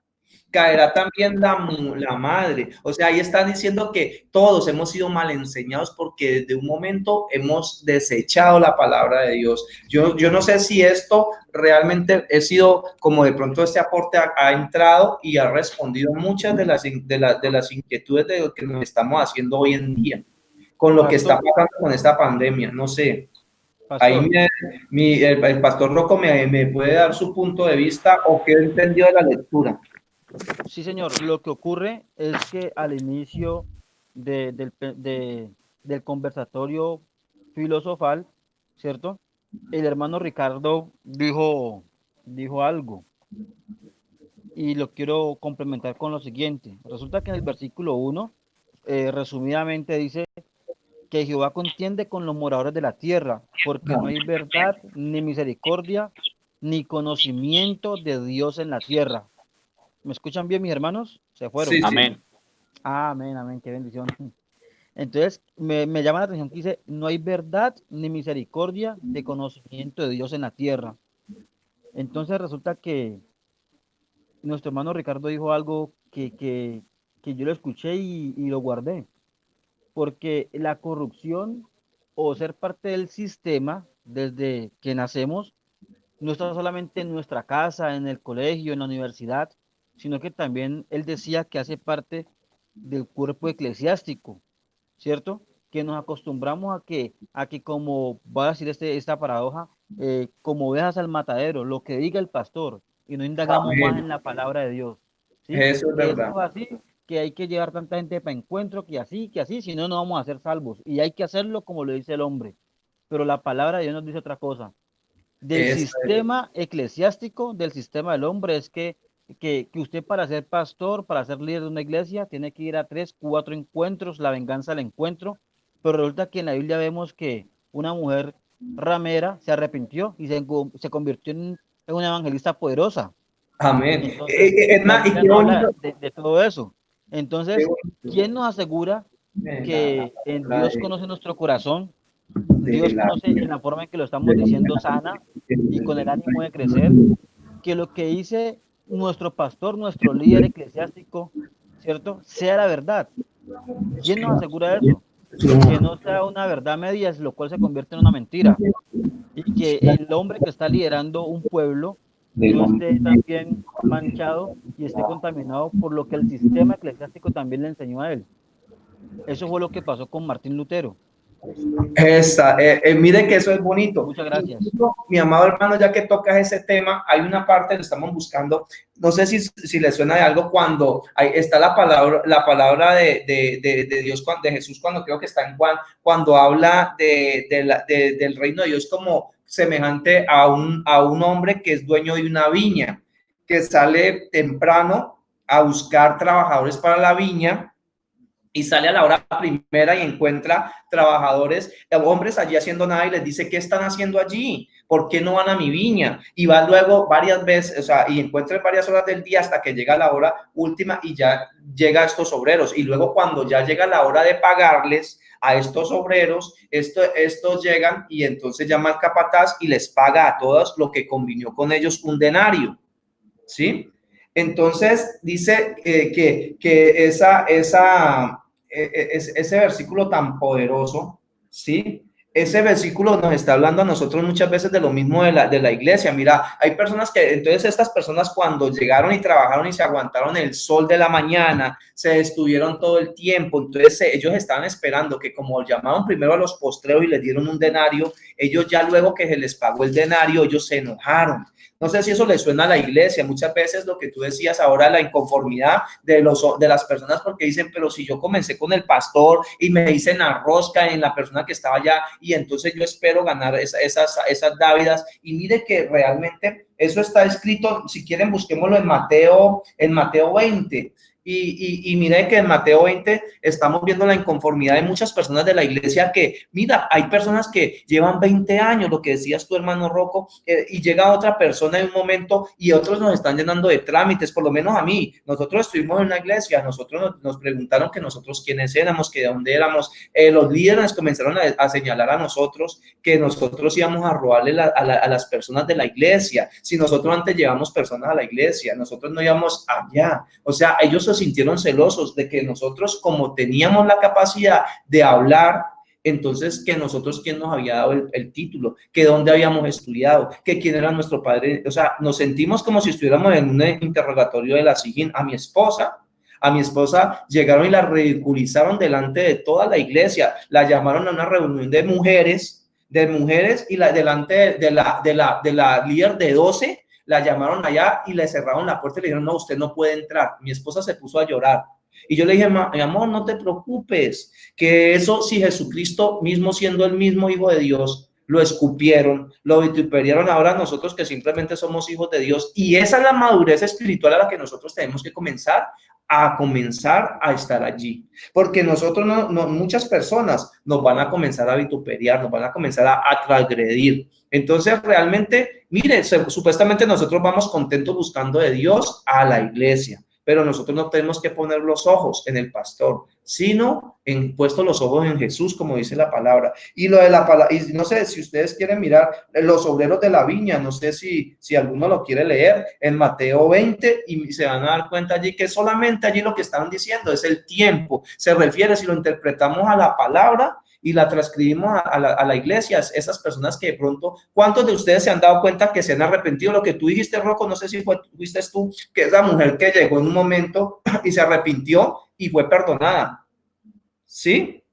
caerá también la madre. O sea, ahí están diciendo que todos hemos sido mal enseñados porque desde un momento hemos desechado la palabra de Dios. Yo no sé si esto realmente he sido como de pronto este aporte ha entrado y ha respondido muchas de las inquietudes de lo que nos estamos haciendo hoy en día con lo que está pasando con esta pandemia. No sé. Ahí el pastor Rocco me puede dar su punto de vista o qué entendió de la lectura. Sí, señor. Lo que ocurre es que al inicio del conversatorio filosofal, ¿cierto? El hermano Ricardo dijo algo y lo quiero complementar con lo siguiente. Resulta que en el versículo 1, resumidamente dice que Jehová contiende con los moradores de la tierra, porque no hay verdad, ni misericordia, ni conocimiento de Dios en la tierra. ¿Me escuchan bien, mis hermanos? Se fueron. Sí, sí. Amén. Amén, amén, qué bendición. Entonces, me llama la atención que dice, no hay verdad ni misericordia de conocimiento de Dios en la tierra. Entonces resulta que nuestro hermano Ricardo dijo algo que yo lo escuché y lo guardé, porque la corrupción o ser parte del sistema desde que nacemos no está solamente en nuestra casa, en el colegio, en la universidad, sino que también él decía que hace parte del cuerpo eclesiástico, ¿cierto? Que nos acostumbramos a que como va a decir esta paradoja, como ovejas al matadero, lo que diga el pastor, y no indagamos Amén. más en la palabra de Dios, ¿sí? Eso es Que verdad. esto es así, que hay que llevar tanta gente para encuentro, que así, si no, no vamos a ser salvos, y hay que hacerlo como lo dice el hombre, pero la palabra de Dios nos dice otra cosa. Del sistema eclesiástico, del sistema del hombre, es que usted para ser pastor, para ser líder de una iglesia, tiene que ir a 3, 4 encuentros, la venganza al encuentro, pero resulta que en la Biblia vemos que una mujer ramera se arrepintió y se convirtió en una evangelista poderosa. Amén. Entonces, Es la más, y Biblia qué no habla bonito. de todo eso. Entonces, ¿quién nos asegura que en Dios conoce nuestro corazón? Dios conoce en la forma en que lo estamos diciendo sana y con el ánimo de crecer, que lo que dice nuestro pastor, nuestro líder eclesiástico, ¿cierto? Sea la verdad. ¿Quién nos asegura eso? Que no sea una verdad medias, lo cual se convierte en una mentira. Y que el hombre que está liderando un pueblo no esté también manchado y esté contaminado por lo que el sistema eclesiástico también le enseñó a él. Eso fue lo que pasó con Martín Lutero. Mire que eso es bonito. Muchas gracias. Incluso, mi amado hermano, ya que tocas ese tema, hay una parte que estamos buscando, no sé si le suena de algo, cuando está la palabra de Dios, de Jesús, cuando creo que está en Juan, cuando habla del reino de Dios como semejante a un hombre que es dueño de una viña, que sale temprano a buscar trabajadores para la viña, y sale a la hora primera y encuentra trabajadores, hombres allí haciendo nada, y les dice: ¿qué están haciendo allí? ¿Por qué no van a mi viña? Y va luego varias veces, o sea, y encuentra varias horas del día hasta que llega la hora última y ya llega a estos obreros. Y luego, cuando ya llega la hora de pagarles a estos obreros, estos llegan, y entonces llama al capataz y les paga a todos lo que convinió con ellos, un denario, ¿sí? Entonces dice que ese versículo tan poderoso, ¿sí? Ese versículo nos está hablando a nosotros muchas veces de lo mismo de la iglesia. Mira, hay personas que, entonces estas personas, cuando llegaron y trabajaron y se aguantaron el sol de la mañana, se estuvieron todo el tiempo, entonces ellos estaban esperando que, como llamaron primero a los postreros y les dieron un denario, ellos ya luego que se les pagó el denario, ellos se enojaron. No sé si eso le suena a la iglesia. Muchas veces lo que tú decías ahora, la inconformidad de las personas, porque dicen: pero si yo comencé con el pastor y me hice en la rosca en la persona que estaba allá, y entonces yo espero ganar esas dávidas. Y mire que realmente eso está escrito, si quieren busquémoslo en Mateo 20. Y mire que en Mateo 20 estamos viendo la inconformidad de muchas personas de la iglesia, que, mira, hay personas que llevan 20 años, lo que decías tu hermano Rocco, y llega otra persona en un momento y otros nos están llenando de trámites. Por lo menos a mí, nosotros estuvimos en una iglesia, nosotros nos preguntaron que nosotros quiénes éramos, que de dónde éramos. Los líderes comenzaron a señalar a nosotros que nosotros íbamos a robarle a las personas de la iglesia. Si nosotros antes llevamos personas a la iglesia, nosotros no íbamos allá. O sea, ellos se sintieron celosos de que nosotros, como teníamos la capacidad de hablar, entonces, que nosotros, quién nos había dado el título, que dónde habíamos estudiado, que quién era nuestro padre. O sea, nos sentimos como si estuviéramos en un interrogatorio de la SIJIN. A mi esposa llegaron y la ridiculizaron delante de toda la iglesia, la llamaron a una reunión de mujeres y delante de la líder de 12, la llamaron allá y le cerraron la puerta y le dijeron: no, usted no puede entrar. Mi esposa se puso a llorar. Y yo le dije: mi amor, no te preocupes, que eso, si Jesucristo mismo, siendo el mismo Hijo de Dios, lo escupieron, lo vituperaron, ahora nosotros que simplemente somos hijos de Dios, y esa es la madurez espiritual a la que nosotros tenemos que comenzar a estar allí, porque nosotros muchas personas nos van a comenzar a vituperiar, nos van a comenzar a transgredir. Entonces, realmente, mire, supuestamente nosotros vamos contentos buscando de Dios a la iglesia, pero nosotros no tenemos que poner los ojos en el pastor, sino puesto los ojos en Jesús, como dice la palabra. Y lo de la palabra, y no sé si ustedes quieren mirar los obreros de la viña, no sé si alguno lo quiere leer en Mateo 20, y se van a dar cuenta allí que solamente allí lo que están diciendo es el tiempo. Se refiere, si lo interpretamos a la palabra y la transcribimos a la iglesia, esas personas que de pronto, ¿cuántos de ustedes se han dado cuenta que se han arrepentido? Lo que tú dijiste, Rocco, no sé si fuiste tú, que es la mujer que llegó en un momento y se arrepintió y fue perdonada, ¿sí?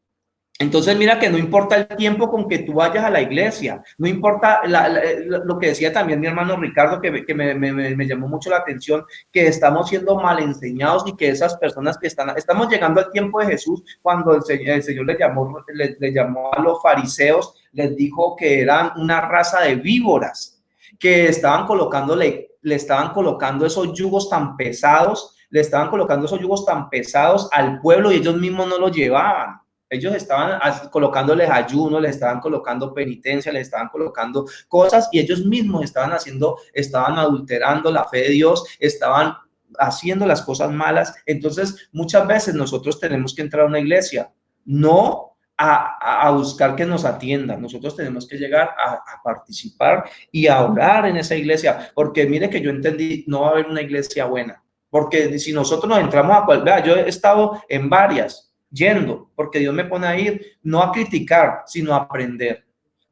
Entonces, mira que no importa el tiempo con que tú vayas a la iglesia, no importa lo que decía también mi hermano Ricardo, que me llamó mucho la atención, que estamos siendo mal enseñados, y que esas personas que estamos llegando al tiempo de Jesús, cuando el Señor le llamó a los fariseos, les dijo que eran una raza de víboras, que estaban le estaban colocando esos yugos tan pesados, al pueblo, y ellos mismos no lo llevaban. Ellos estaban colocándoles ayuno, les estaban colocando penitencia, les estaban colocando cosas, y ellos mismos estaban adulterando la fe de Dios, estaban haciendo las cosas malas. Entonces, muchas veces nosotros tenemos que entrar a una iglesia, no a buscar que nos atiendan. Nosotros tenemos que llegar a participar y a orar en esa iglesia, porque mire que yo entendí, no va a haber una iglesia buena, porque si nosotros nos entramos a cual, vea, yo he estado en varias, yendo, porque Dios me pone a ir, no a criticar, sino a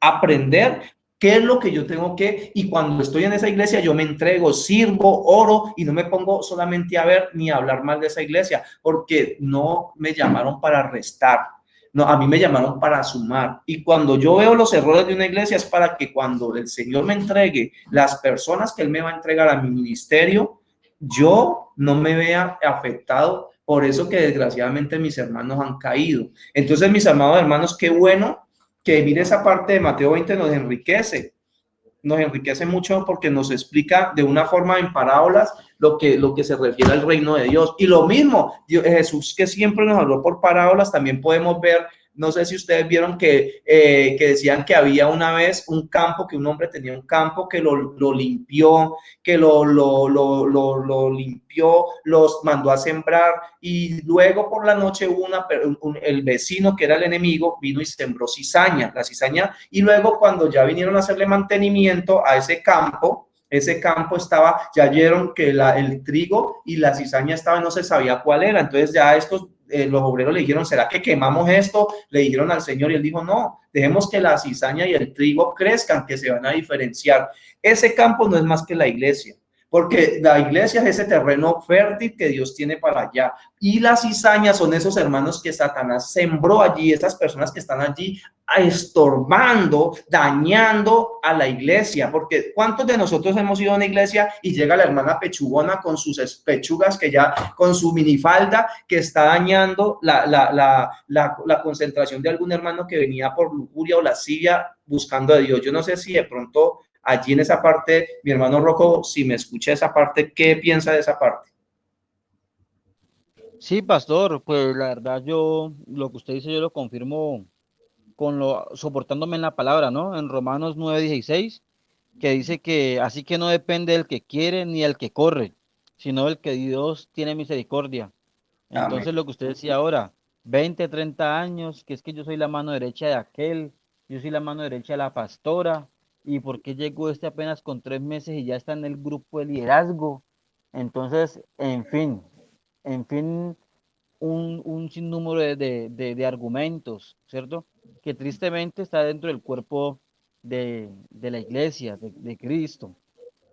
aprender qué es lo que yo tengo que, y cuando estoy en esa iglesia yo me entrego, sirvo, oro, y no me pongo solamente a ver ni a hablar mal de esa iglesia, porque no me llamaron para restar. No, a mí me llamaron para sumar. Y cuando yo veo los errores de una iglesia es para que cuando el Señor me entregue las personas que Él me va a entregar a mi ministerio, yo no me vea afectado por eso que desgraciadamente mis hermanos han caído. Entonces, mis amados hermanos, qué bueno que mire esa parte de Mateo 20 nos enriquece mucho porque nos explica de una forma en parábolas lo que se refiere al reino de Dios. Y lo mismo, Jesús, que siempre nos habló por parábolas, también podemos ver, no sé si ustedes vieron que decían que había una vez un campo, que un hombre tenía un campo que lo limpió, que lo limpió, los mandó a sembrar, y luego por la noche el vecino, que era el enemigo, vino y sembró cizaña, la cizaña, y luego cuando ya vinieron a hacerle mantenimiento a ese campo estaba, ya vieron que el trigo y la cizaña estaba, no se sabía cuál era. Entonces ya los obreros le dijeron, ¿será que quemamos esto? Le dijeron al Señor, y Él dijo, no, dejemos que la cizaña y el trigo crezcan, que se van a diferenciar. Ese campo no es más que la iglesia, porque la iglesia es ese terreno fértil que Dios tiene para allá, y las cizañas son esos hermanos que Satanás sembró allí, esas personas que están allí estorbando, dañando a la iglesia, porque ¿cuántos de nosotros hemos ido a una iglesia y llega la hermana pechugona con sus pechugas, que ya con su minifalda, que está dañando la concentración de algún hermano que venía por lujuria o lascivia buscando a Dios? Yo no sé si de pronto allí en esa parte, mi hermano Rocco, si me escucha esa parte, ¿qué piensa de esa parte? Sí, pastor, pues la verdad lo que usted dice yo lo confirmo soportándome en la palabra, ¿no? En Romanos 9:16, que dice que así que no depende del que quiere ni el que corre, sino del que Dios tiene misericordia. Amén. Entonces lo que usted decía ahora, 20, 30 años, que es que yo soy la mano derecha de aquel, yo soy la mano derecha de la pastora, y por qué llegó este apenas con 3 meses y ya está en el grupo de liderazgo. Entonces, en fin, un sinnúmero de argumentos, ¿cierto? Que tristemente está dentro del cuerpo de la iglesia, de Cristo.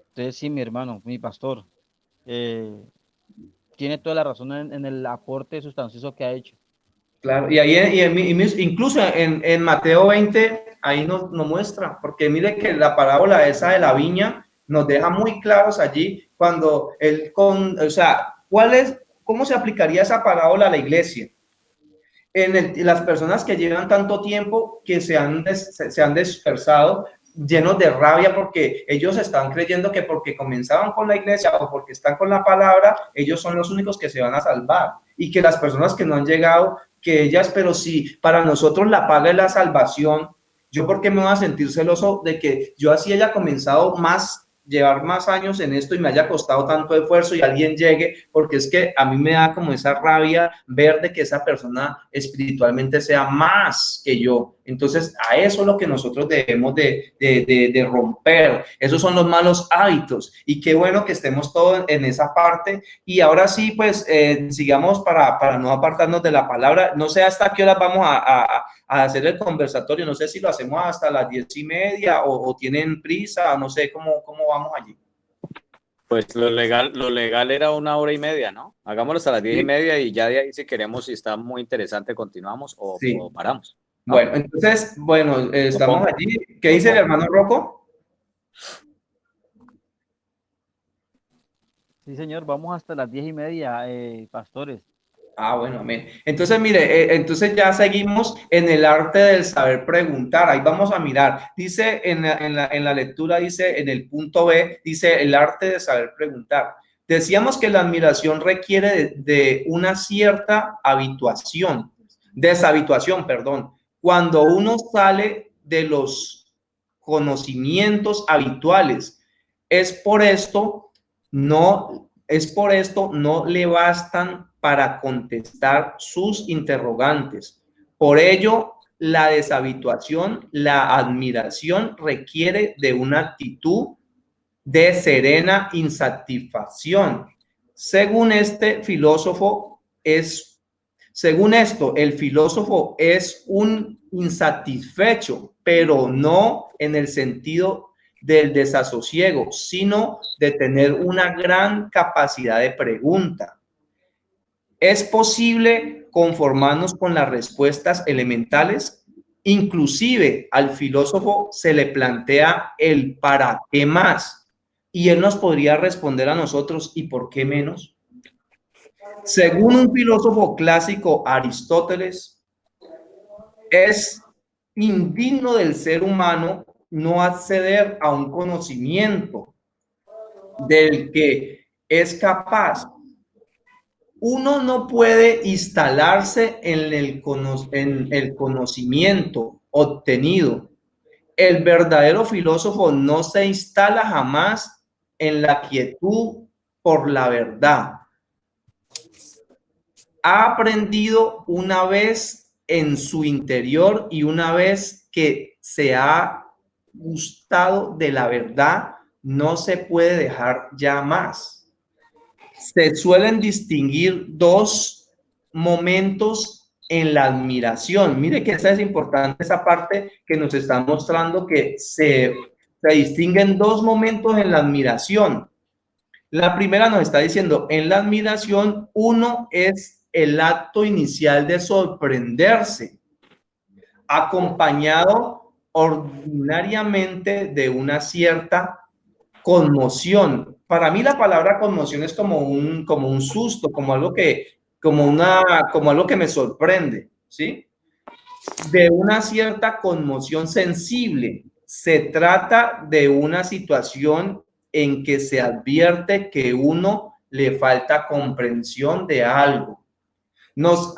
Entonces, sí, mi hermano, mi pastor, eh, tiene toda la razón en el aporte sustancioso que ha hecho. Claro, y ahí incluso en Mateo 20, ahí nos muestra, porque mire que la parábola esa de la viña nos deja muy claros allí cuando o sea, ¿cómo se aplicaría esa parábola a la iglesia? Las personas que llevan tanto tiempo que se han dispersado, llenos de rabia, porque ellos están creyendo que porque comenzaban con la iglesia o porque están con la palabra, ellos son los únicos que se van a salvar, y que las personas que no han llegado, que ellas, pero si para nosotros la paga es la salvación, yo por qué me voy a sentir celoso de que yo así haya comenzado llevar más años en esto y me haya costado tanto esfuerzo y alguien llegue, porque es que a mí me da como esa rabia ver de que esa persona espiritualmente sea más que yo. Entonces, a eso es lo que nosotros debemos de romper. Esos son los malos hábitos, y qué bueno que estemos todos en esa parte. Y ahora sí, pues, sigamos para no apartarnos de la palabra. No sé hasta qué hora vamos a hacer el conversatorio. No sé si lo hacemos hasta las 10:30 o tienen prisa, no sé cómo vamos allí. Pues lo legal era 1 hora y media, ¿no? Hagámoslo hasta las 10:30 y ya de ahí, si queremos, si está muy interesante, continuamos Sí. o paramos, ¿no? Bueno, entonces, estamos allí. ¿Qué dice el hermano Rocco? Sí, señor, vamos hasta las 10:30, pastores. Bueno, amén. Entonces, mire, entonces ya seguimos en el arte del saber preguntar. Ahí vamos a mirar. Dice en la lectura, dice en el punto B, dice el arte de saber preguntar. Decíamos que la admiración requiere de una cierta deshabituación, perdón. Cuando uno sale de los conocimientos habituales. Es por esto, no es por esto no le bastan para contestar sus interrogantes. Por ello, la deshabituación, la admiración requiere de una actitud de serena insatisfacción. Según este filósofo, según esto, el filósofo es un insatisfecho, pero no en el sentido del desasosiego, sino de tener una gran capacidad de pregunta. ¿Es posible conformarnos con las respuestas elementales? Inclusive al filósofo se le plantea el ¿para qué más? Y él nos podría responder a nosotros ¿y por qué menos? Según un filósofo clásico, Aristóteles, es indigno del ser humano no acceder a un conocimiento del que es capaz. Uno no puede instalarse en el conocimiento obtenido. El verdadero filósofo no se instala jamás en la quietud por la verdad. Ha aprendido una vez en su interior y una vez que se ha gustado de la verdad, no se puede dejar ya más. Se suelen distinguir dos momentos en la admiración. Mire que esa es importante, esa parte que nos está mostrando que se distinguen dos momentos en la admiración. La primera nos está diciendo, en la admiración, uno es el acto inicial de sorprenderse, acompañado ordinariamente de una cierta conmoción. Para mí la palabra conmoción es como un susto, como algo que me sorprende, ¿sí? De una cierta conmoción sensible. Se trata de una situación en que se advierte que uno le falta comprensión de algo. Nos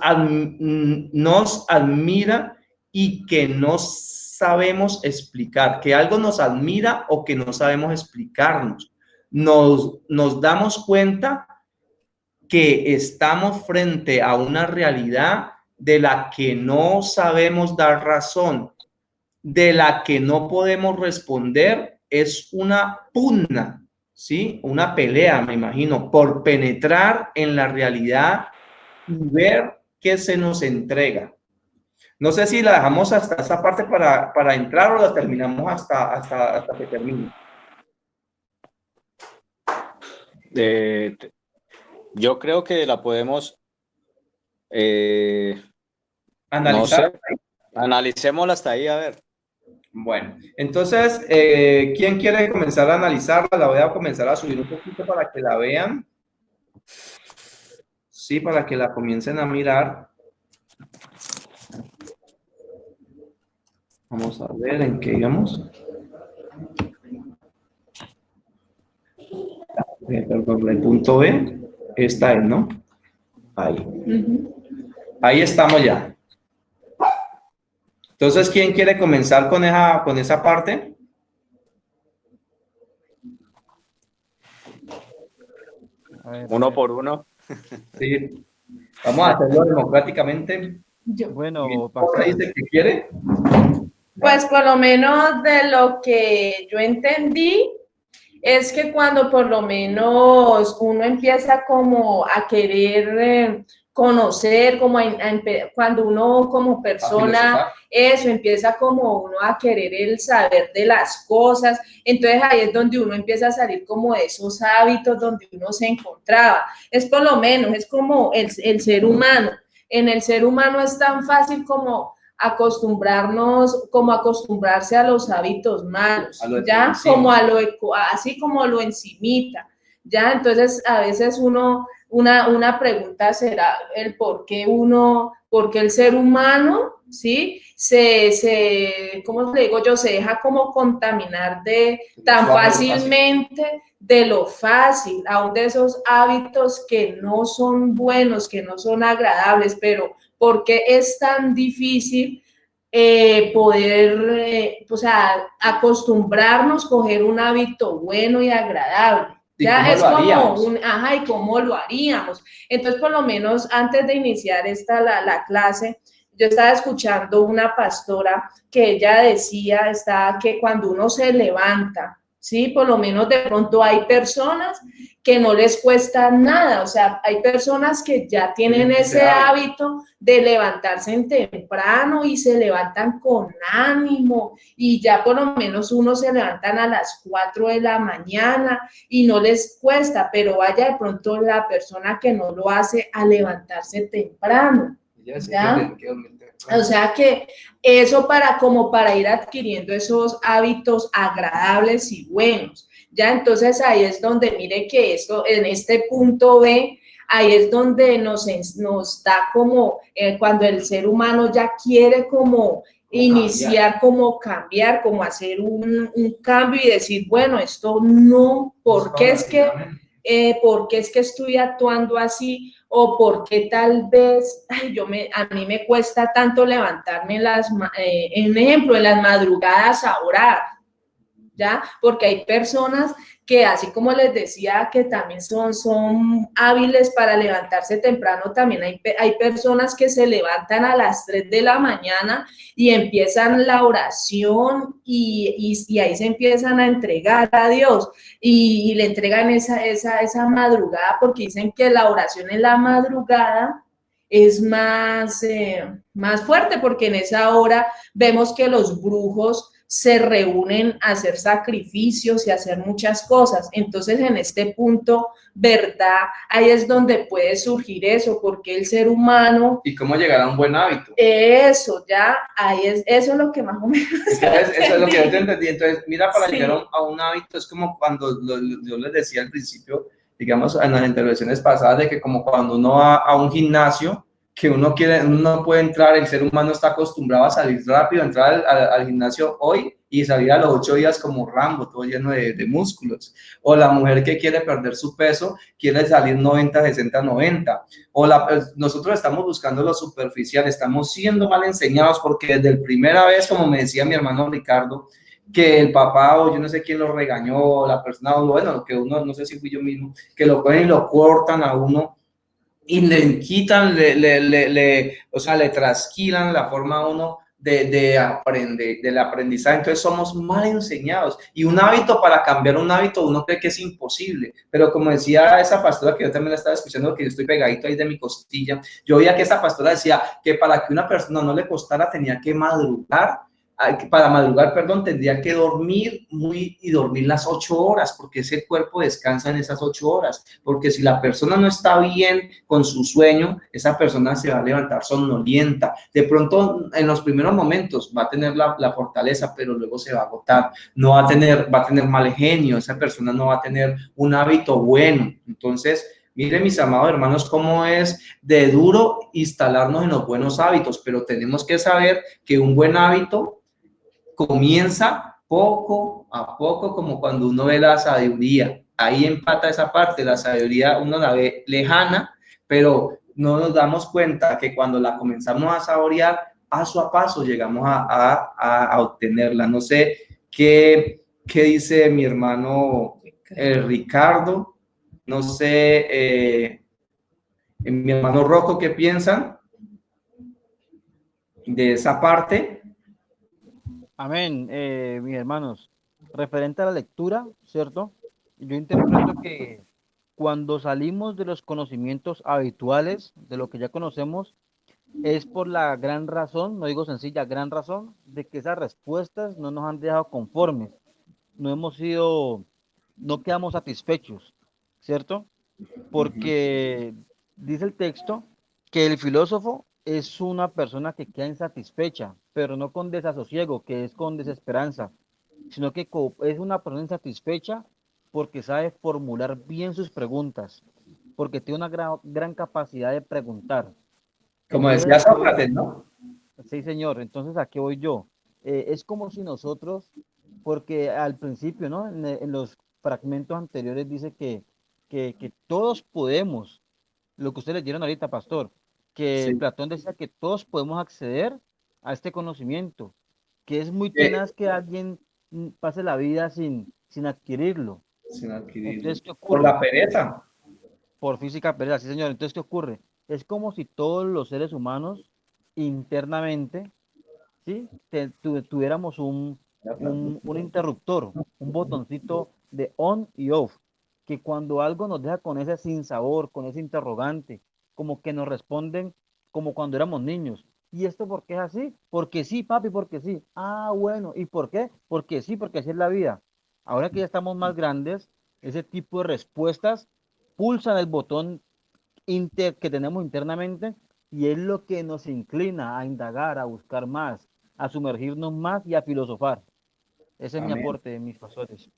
admira y que no sabemos explicar, que algo nos admira o que no sabemos explicarnos. Nos damos cuenta que estamos frente a una realidad de la que no sabemos dar razón, de la que no podemos responder. Es una pugna, ¿sí? Una pelea, me imagino, por penetrar en la realidad y ver qué se nos entrega. No sé si la dejamos hasta esa parte para entrar o la terminamos hasta que termine. Yo creo que la podemos Analizar. no sé, analicémosla hasta ahí, a ver. Bueno, entonces, ¿quién quiere comenzar a analizarla? La voy a comenzar a subir un poquito para que la vean. Sí, para que la comiencen a mirar. Vamos a ver en qué íbamos. Perdón, el punto B. Esta es, ¿no? Ahí. Ahí estamos ya. Entonces, ¿quién quiere comenzar con esa parte? Uno por uno. Sí. Vamos a hacerlo democráticamente. Bueno, ¿Quién dice que quiere? Pues por lo menos de lo que yo entendí, es que cuando por lo menos uno empieza como a querer conocer, cuando uno como persona, eso empieza como uno a querer el saber de las cosas, entonces ahí es donde uno empieza a salir como de esos hábitos donde uno se encontraba. Es por lo menos, es como el ser humano. En el ser humano es tan fácil como acostumbrarse a los hábitos malos, ya como así como lo encimita, ya. Entonces a veces una pregunta será el por qué el ser humano, ¿sí? ¿Cómo le digo yo? Se deja como contaminar tan fácilmente de lo fácil, aún de esos hábitos que no son buenos, que no son agradables, pero ¿por qué es tan difícil poder acostumbrarnos, coger un hábito bueno y agradable? ¿Y Ya cómo es lo como haríamos? ajá, ¿y cómo lo haríamos? Entonces, por lo menos antes de iniciar la clase, yo estaba escuchando una pastora que ella decía, que cuando uno se levanta, ¿sí? Por lo menos de pronto hay personas que no les cuesta nada, o sea, hay personas que ya tienen ese hábito de levantarse en temprano y se levantan con ánimo y ya por lo menos uno se levantan a las 4 de la mañana y no les cuesta, pero vaya de pronto la persona que no lo hace a levantarse temprano, ¿ya? O sea que eso para ir adquiriendo esos hábitos agradables y buenos, ¿ya? Entonces ahí es donde mire que esto, en este punto B, ahí es donde nos da como, cuando el ser humano ya quiere como iniciar, como cambiar, como hacer un cambio y decir, bueno, esto no, ¿por qué es que estoy actuando así? O por qué tal vez a mí me cuesta tanto levantarme en ejemplo, en las madrugadas a orar, ¿ya? Porque hay personas que, así como les decía, que también son hábiles para levantarse temprano, también hay personas que se levantan a las 3 de la mañana y empiezan la oración y ahí se empiezan a entregar a Dios y le entregan esa madrugada porque dicen que la oración en la madrugada es más fuerte porque en esa hora vemos que los brujos se reúnen a hacer sacrificios y a hacer muchas cosas. Entonces, en este punto, ¿verdad? Ahí es donde puede surgir eso, porque el ser humano... ¿Y cómo llegar a un buen hábito? Eso, ya, eso es lo que más o menos... Eso es lo que yo te entendí. Entonces, mira, para llegar a un hábito es como cuando yo les decía al principio, digamos, en las intervenciones pasadas, de que como cuando uno va a un gimnasio, que uno no puede entrar, el ser humano está acostumbrado a salir rápido, entrar al gimnasio hoy y salir a los 8 días como Rambo, todo lleno de músculos. O la mujer que quiere perder su peso, quiere salir 90, 60, 90. O nosotros estamos buscando lo superficial, estamos siendo mal enseñados porque desde la primera vez, como me decía mi hermano Ricardo, que el papá o yo no sé quién lo regañó, la persona, bueno, que uno, no sé si fui yo mismo, que lo cogen y lo cortan a uno y le quitan, o sea, le trasquilan la forma a uno de aprender, del aprendizaje. Entonces somos mal enseñados y un hábito, para cambiar un hábito, uno cree que es imposible, pero como decía esa pastora, que yo también la estaba escuchando, que yo estoy pegadito ahí de mi costilla, yo oía que esa pastora decía que para que una persona no le costara tenía que madrugar, para madrugar, perdón, tendría que dormir y dormir las 8 horas, porque ese cuerpo descansa en esas 8 horas, porque si la persona no está bien con su sueño, esa persona se va a levantar somnolienta. De pronto, en los primeros momentos va a tener la fortaleza, pero luego se va a agotar, no va a tener mal genio, esa persona no va a tener un hábito bueno. Entonces, miren, mis amados hermanos, cómo es de duro instalarnos en los buenos hábitos, pero tenemos que saber que un buen hábito comienza poco a poco, como cuando uno ve la sabiduría. Ahí empata esa parte, la sabiduría uno la ve lejana, pero no nos damos cuenta que cuando la comenzamos a saborear, paso a paso llegamos a obtenerla. No sé qué dice mi hermano Ricardo, no sé, mi hermano Rocco, ¿qué piensan de esa parte? Amén, mis hermanos. Referente a la lectura, ¿cierto? Yo interpreto que cuando salimos de los conocimientos habituales, de lo que ya conocemos, es por la gran razón, no digo sencilla, gran razón, de que esas respuestas no nos han dejado conformes, no hemos sido, no quedamos satisfechos, ¿cierto? Porque dice el texto que el filósofo es una persona que queda insatisfecha, pero no con desasosiego, que es con desesperanza, sino que es una persona insatisfecha porque sabe formular bien sus preguntas, porque tiene una gran capacidad de preguntar. Como Entonces, decía Sócrates, ¿no? sí, señor, entonces ¿a qué voy yo? Es como si nosotros, porque al principio, ¿no? En los fragmentos anteriores dice que todos podemos, lo que ustedes le dieron ahorita, pastor, que Sí. Platón decía que todos podemos acceder a este conocimiento, que es muy tenaz que alguien pase la vida sin adquirirlo. sin adquirirlo. Entonces, ¿qué Por ocurre? la pereza. Por física pereza, sí, señor. Entonces, ¿qué ocurre? Es como si todos los seres humanos internamente, ¿sí? Tuviéramos un interruptor, un botoncito de on y off, que cuando algo nos deja con ese sinsabor, con ese interrogante, como que nos responden como cuando éramos niños. ¿Y esto por qué es así? Porque sí, papi, porque sí. Ah, bueno, ¿y por qué? Porque sí, porque así es la vida. Ahora que ya estamos más grandes, ese tipo de respuestas pulsan el botón que tenemos internamente y es lo que nos inclina a indagar, a buscar más, a sumergirnos más y a filosofar. Ese es mi Amén. aporte, mis pastores.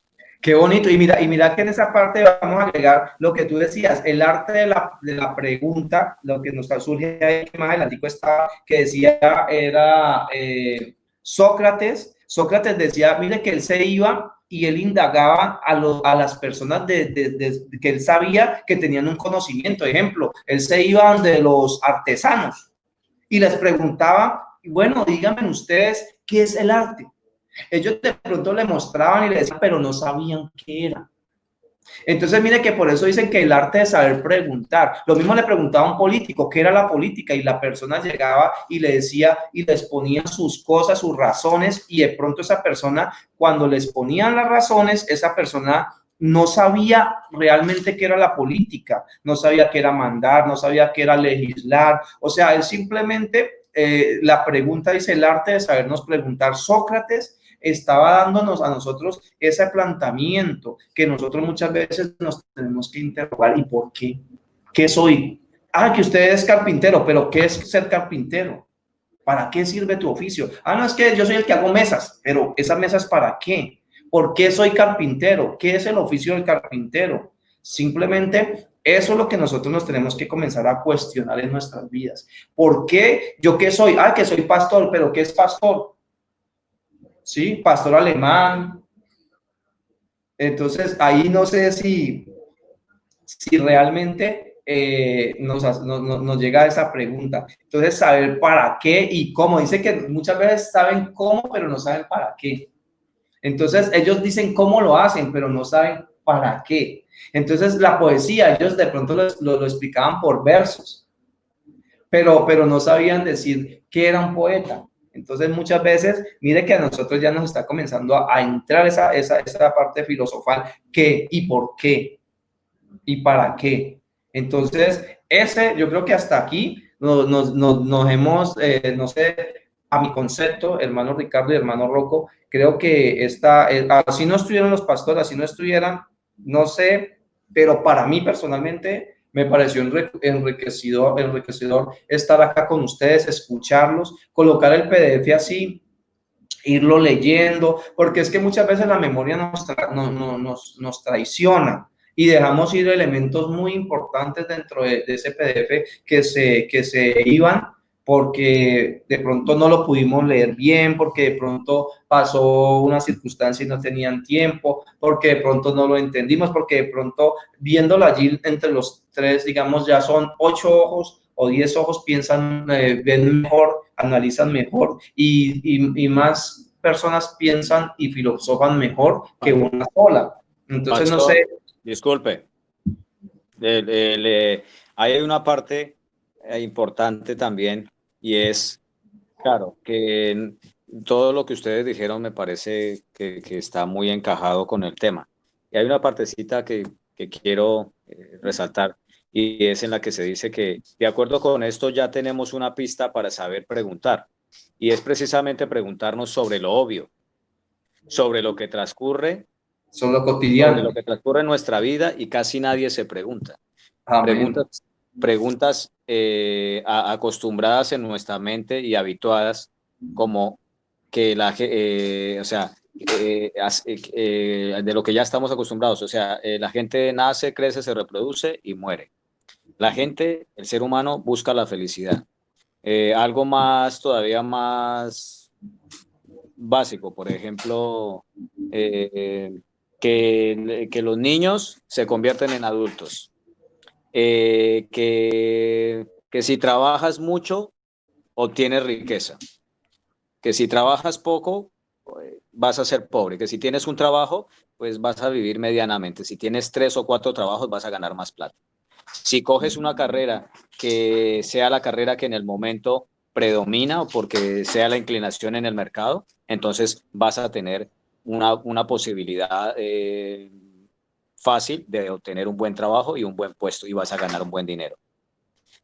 Qué bonito. Y mira que en esa parte vamos a agregar lo que tú decías, el arte de la pregunta, lo que nos surge ahí, que más adelantico está, que decía, era Sócrates. Sócrates decía, mire que él se iba y él indagaba a las personas que él sabía que tenían un conocimiento. Ejemplo, él se iba de los artesanos y les preguntaba, bueno, díganme ustedes, ¿qué es el arte? Ellos de pronto le mostraban y le decían, pero no sabían qué era. Entonces, mire que por eso dicen que el arte de saber preguntar. Lo mismo le preguntaba a un político qué era la política y la persona llegaba y le decía y les ponía sus cosas, sus razones y de pronto esa persona, cuando les ponían las razones, esa persona no sabía realmente qué era la política, no sabía qué era mandar, no sabía qué era legislar. O sea, él simplemente, la pregunta dice el arte de sabernos preguntar. Sócrates estaba dándonos a nosotros ese planteamiento que nosotros muchas veces nos tenemos que interrogar. ¿Y por qué? ¿Qué soy? Ah, que usted es carpintero, pero ¿qué es ser carpintero? ¿Para qué sirve tu oficio? Ah, no, es que yo soy el que hago mesas, pero ¿esas mesas para qué? ¿Por qué soy carpintero? ¿Qué es el oficio del carpintero? Simplemente eso es lo que nosotros nos tenemos que comenzar a cuestionar en nuestras vidas. ¿Por qué? ¿Yo qué soy? Ah, que soy pastor, pero ¿qué es pastor? Sí, pastor alemán. Entonces, ahí no sé si realmente nos llega a esa pregunta. Entonces, saber para qué y cómo. Dice que muchas veces saben cómo, pero no saben para qué. Entonces, ellos dicen cómo lo hacen, pero no saben para qué. Entonces, la poesía, ellos de pronto lo explicaban por versos, pero no sabían decir qué era un poeta. Entonces, muchas veces, mire que a nosotros ya nos está comenzando a entrar esa parte filosofal, qué y por qué y para qué. Entonces, yo creo que hasta aquí nos hemos, no sé, a mi concepto, hermano Ricardo y hermano Rocco, creo que así no estuvieran los pastores, así no estuvieran, no sé, pero para mí personalmente me pareció enriquecedor estar acá con ustedes, escucharlos, colocar el PDF así, irlo leyendo, porque es que muchas veces la memoria nos traiciona y dejamos ir elementos muy importantes dentro de ese PDF que se iban porque de pronto no lo pudimos leer bien, porque de pronto pasó una circunstancia y no tenían tiempo, porque de pronto no lo entendimos, porque de pronto viéndolo allí entre los tres, digamos, ya son 8 ojos o 10 ojos, piensan, ven mejor, analizan mejor y más personas piensan y filosofan mejor que una sola. Entonces, no sé. Pastor, disculpe. Hay una parte importante también y es, claro, que todo lo que ustedes dijeron me parece que está muy encajado con el tema. Y hay una partecita que quiero resaltar y es en la que se dice que de acuerdo con esto ya tenemos una pista para saber preguntar. Y es precisamente preguntarnos sobre lo obvio, sobre lo que transcurre, Son lo sobre cotidiano. lo que transcurre en nuestra vida y casi nadie se pregunta. Amén. Preguntas acostumbradas en nuestra mente y habituadas, como que o sea, de lo que ya estamos acostumbrados, o sea, la gente nace, crece, se reproduce y muere. La gente, el ser humano, busca la felicidad. Algo más, todavía más básico, por ejemplo, que los niños se convierten en adultos. Que si trabajas mucho, obtienes riqueza. Que si trabajas poco, vas a ser pobre, que si tienes un trabajo, pues vas a vivir medianamente. Si tienes 3 o 4 trabajos, vas a ganar más plata. Si coges una carrera que sea la carrera que en el momento predomina o porque sea la inclinación en el mercado, entonces vas a tener una posibilidad fácil de obtener un buen trabajo y un buen puesto y vas a ganar un buen dinero.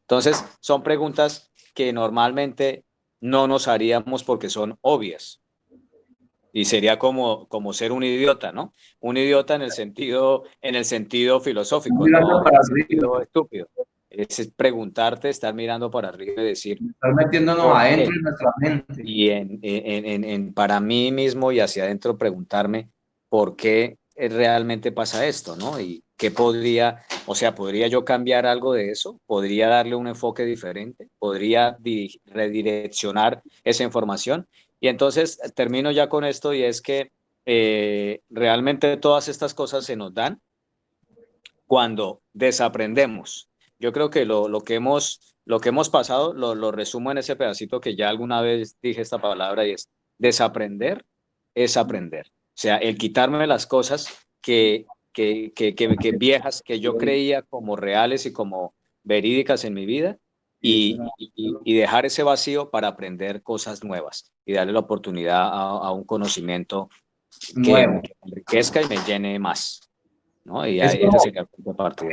Entonces, son preguntas que normalmente no nos haríamos porque son obvias. Y sería como ser un idiota, ¿no? Un idiota en el sentido filosófico, Mirando no en para el arriba, sentido estúpido. Es preguntarte, estar mirando para arriba y decir, estar metiéndonos ¿por adentro qué? de nuestra mente. Y para mí mismo y hacia adentro preguntarme por qué realmente pasa esto, ¿no? Y qué podría, o sea, ¿podría yo cambiar algo de eso? ¿Podría darle un enfoque diferente? ¿Podría redireccionar esa información? Y entonces termino ya con esto y es que realmente todas estas cosas se nos dan cuando desaprendemos. Yo creo que lo que hemos pasado lo resumo en ese pedacito que ya alguna vez dije esta palabra y es desaprender es aprender. O sea, el quitarme las cosas que viejas que yo creía como reales y como verídicas en mi vida y dejar ese vacío para aprender cosas nuevas y darle la oportunidad a un conocimiento que me Nuevo. enriquezca y me llene más, ¿no? Y ese Eso, sería el punto de partida.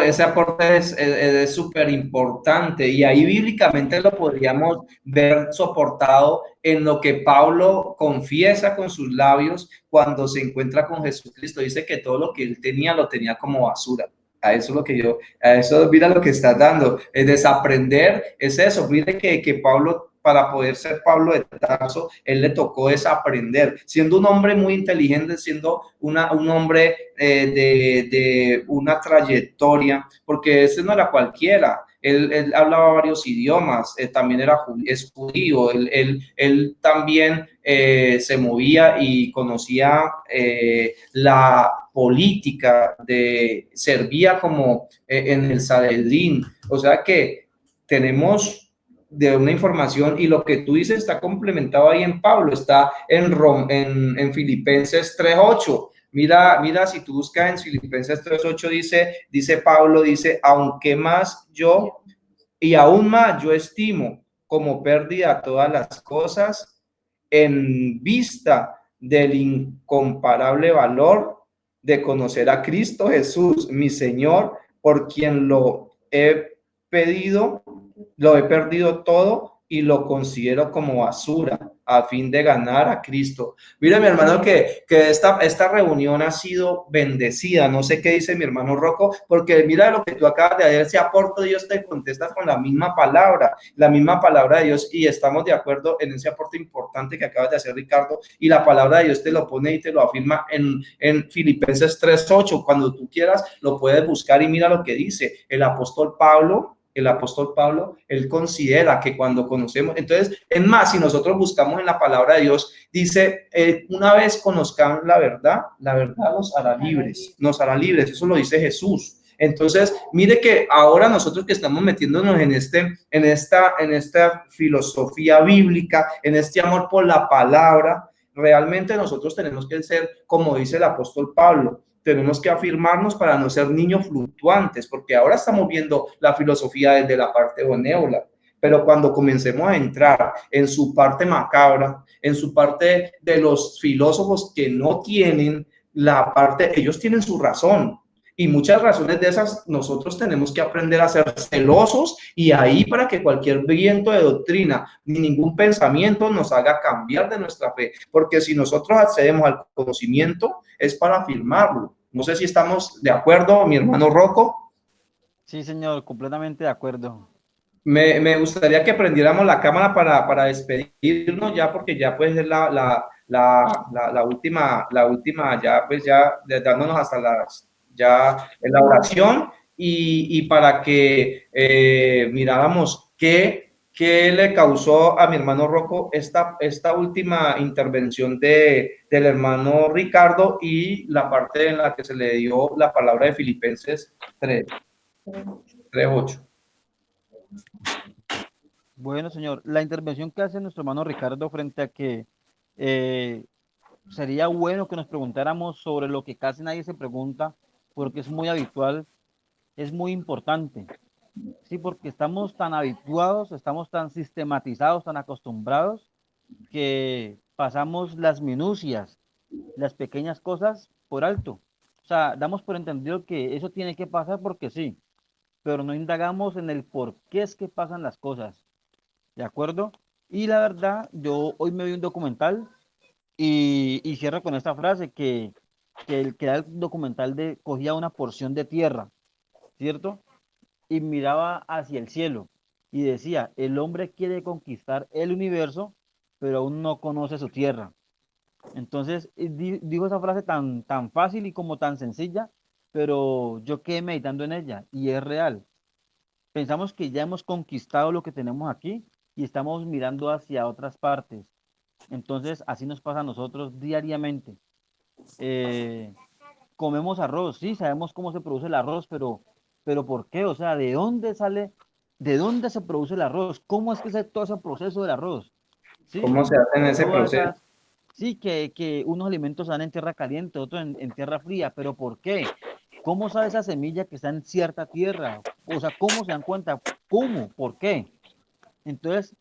ese aporte es súper importante y ahí bíblicamente lo podríamos ver soportado en lo que Pablo confiesa con sus labios cuando se encuentra con Jesucristo. Dice que todo lo que él tenía lo tenía como basura. A eso es lo que yo, a eso mira lo que está dando. Es desaprender, es eso. Mire que Pablo, para poder ser Pablo de Tarso, él le tocó desaprender, siendo un hombre muy inteligente, siendo un hombre de una trayectoria, porque ese no era cualquiera. Él hablaba varios idiomas, también es judío, él también se movía y conocía la política, servía como en el Sanedrín, o sea que tenemos de una información y lo que tú dices está complementado ahí en Pablo, está en Filipenses 3:8. Mira, si tú buscas en Filipenses 3:8 dice Pablo, dice, aunque más yo y aún más yo estimo como pérdida todas las cosas en vista del incomparable valor de conocer a Cristo Jesús, mi Señor, por quien lo he perdido todo y lo considero como basura a fin de ganar a Cristo. Mira, mi hermano, que esta reunión ha sido bendecida. No sé qué dice mi hermano Rocco, porque mira lo que tú acabas de hacer, ese aporte Dios te contestas con la misma palabra de Dios, y estamos de acuerdo en ese aporte importante que acabas de hacer, Ricardo, y la palabra de Dios te lo pone y te lo afirma en Filipenses 3:8. Cuando tú quieras, lo puedes buscar y mira lo que dice el apóstol Pablo, él considera que cuando conocemos, entonces, es más, si nosotros buscamos en la palabra de Dios, dice, una vez conozcan la verdad nos hará libres, eso lo dice Jesús. Entonces, mire que ahora nosotros que estamos metiéndonos en esta filosofía bíblica, en este amor por la palabra, realmente nosotros tenemos que ser, como dice el apóstol Pablo, tenemos que afirmarnos para no ser niños fluctuantes, porque ahora estamos viendo la filosofía desde la parte benévola, pero cuando comencemos a entrar en su parte macabra, en su parte de los filósofos que no tienen la parte, ellos tienen su razón, y muchas razones de esas nosotros tenemos que aprender a ser celosos y ahí para que cualquier viento de doctrina ni ningún pensamiento nos haga cambiar de nuestra fe, porque si nosotros accedemos al conocimiento es para afirmarlo. No sé si estamos de acuerdo, mi hermano Rocco. Sí, señor, completamente de acuerdo. Me gustaría que prendiéramos la cámara para despedirnos ya, porque ya pues es la última, ya pues ya dándonos hasta ya en la oración y para que miráramos qué le causó a mi hermano Rocco esta última intervención del hermano Ricardo y la parte en la que se le dio la palabra de Filipenses 3:8. Bueno, señor, la intervención que hace nuestro hermano Ricardo frente a que sería bueno que nos preguntáramos sobre lo que casi nadie se pregunta, porque es muy habitual, es muy importante. Sí, porque estamos tan habituados, estamos tan sistematizados, tan acostumbrados, que pasamos las minucias, las pequeñas cosas por alto. O sea, damos por entendido que eso tiene que pasar porque sí, pero no indagamos en el por qué es que pasan las cosas. ¿De acuerdo? Y la verdad, yo hoy me vi un documental y cierro con esta frase que el que era el documental cogía una porción de tierra, ¿cierto? Y miraba hacia el cielo y decía, el hombre quiere conquistar el universo, pero aún no conoce su tierra. Entonces, dijo esa frase tan fácil y como tan sencilla, pero yo quedé meditando en ella y es real. Pensamos que ya hemos conquistado lo que tenemos aquí y estamos mirando hacia otras partes. Entonces, así nos pasa a nosotros diariamente. Eh, Comemos arroz, sí, sabemos cómo se produce el arroz, pero ¿por qué? O sea, ¿de dónde sale, de dónde se produce el arroz? ¿Cómo es que es todo ese proceso del arroz? ¿Sí? ¿Cómo se hace en ese Todas proceso? esas, sí, que unos alimentos se dan en tierra caliente, otros en tierra fría, pero ¿por qué? ¿Cómo sabe esa semilla que está en cierta tierra? O sea, ¿cómo se dan cuenta? ¿Cómo? ¿Por qué? Entonces,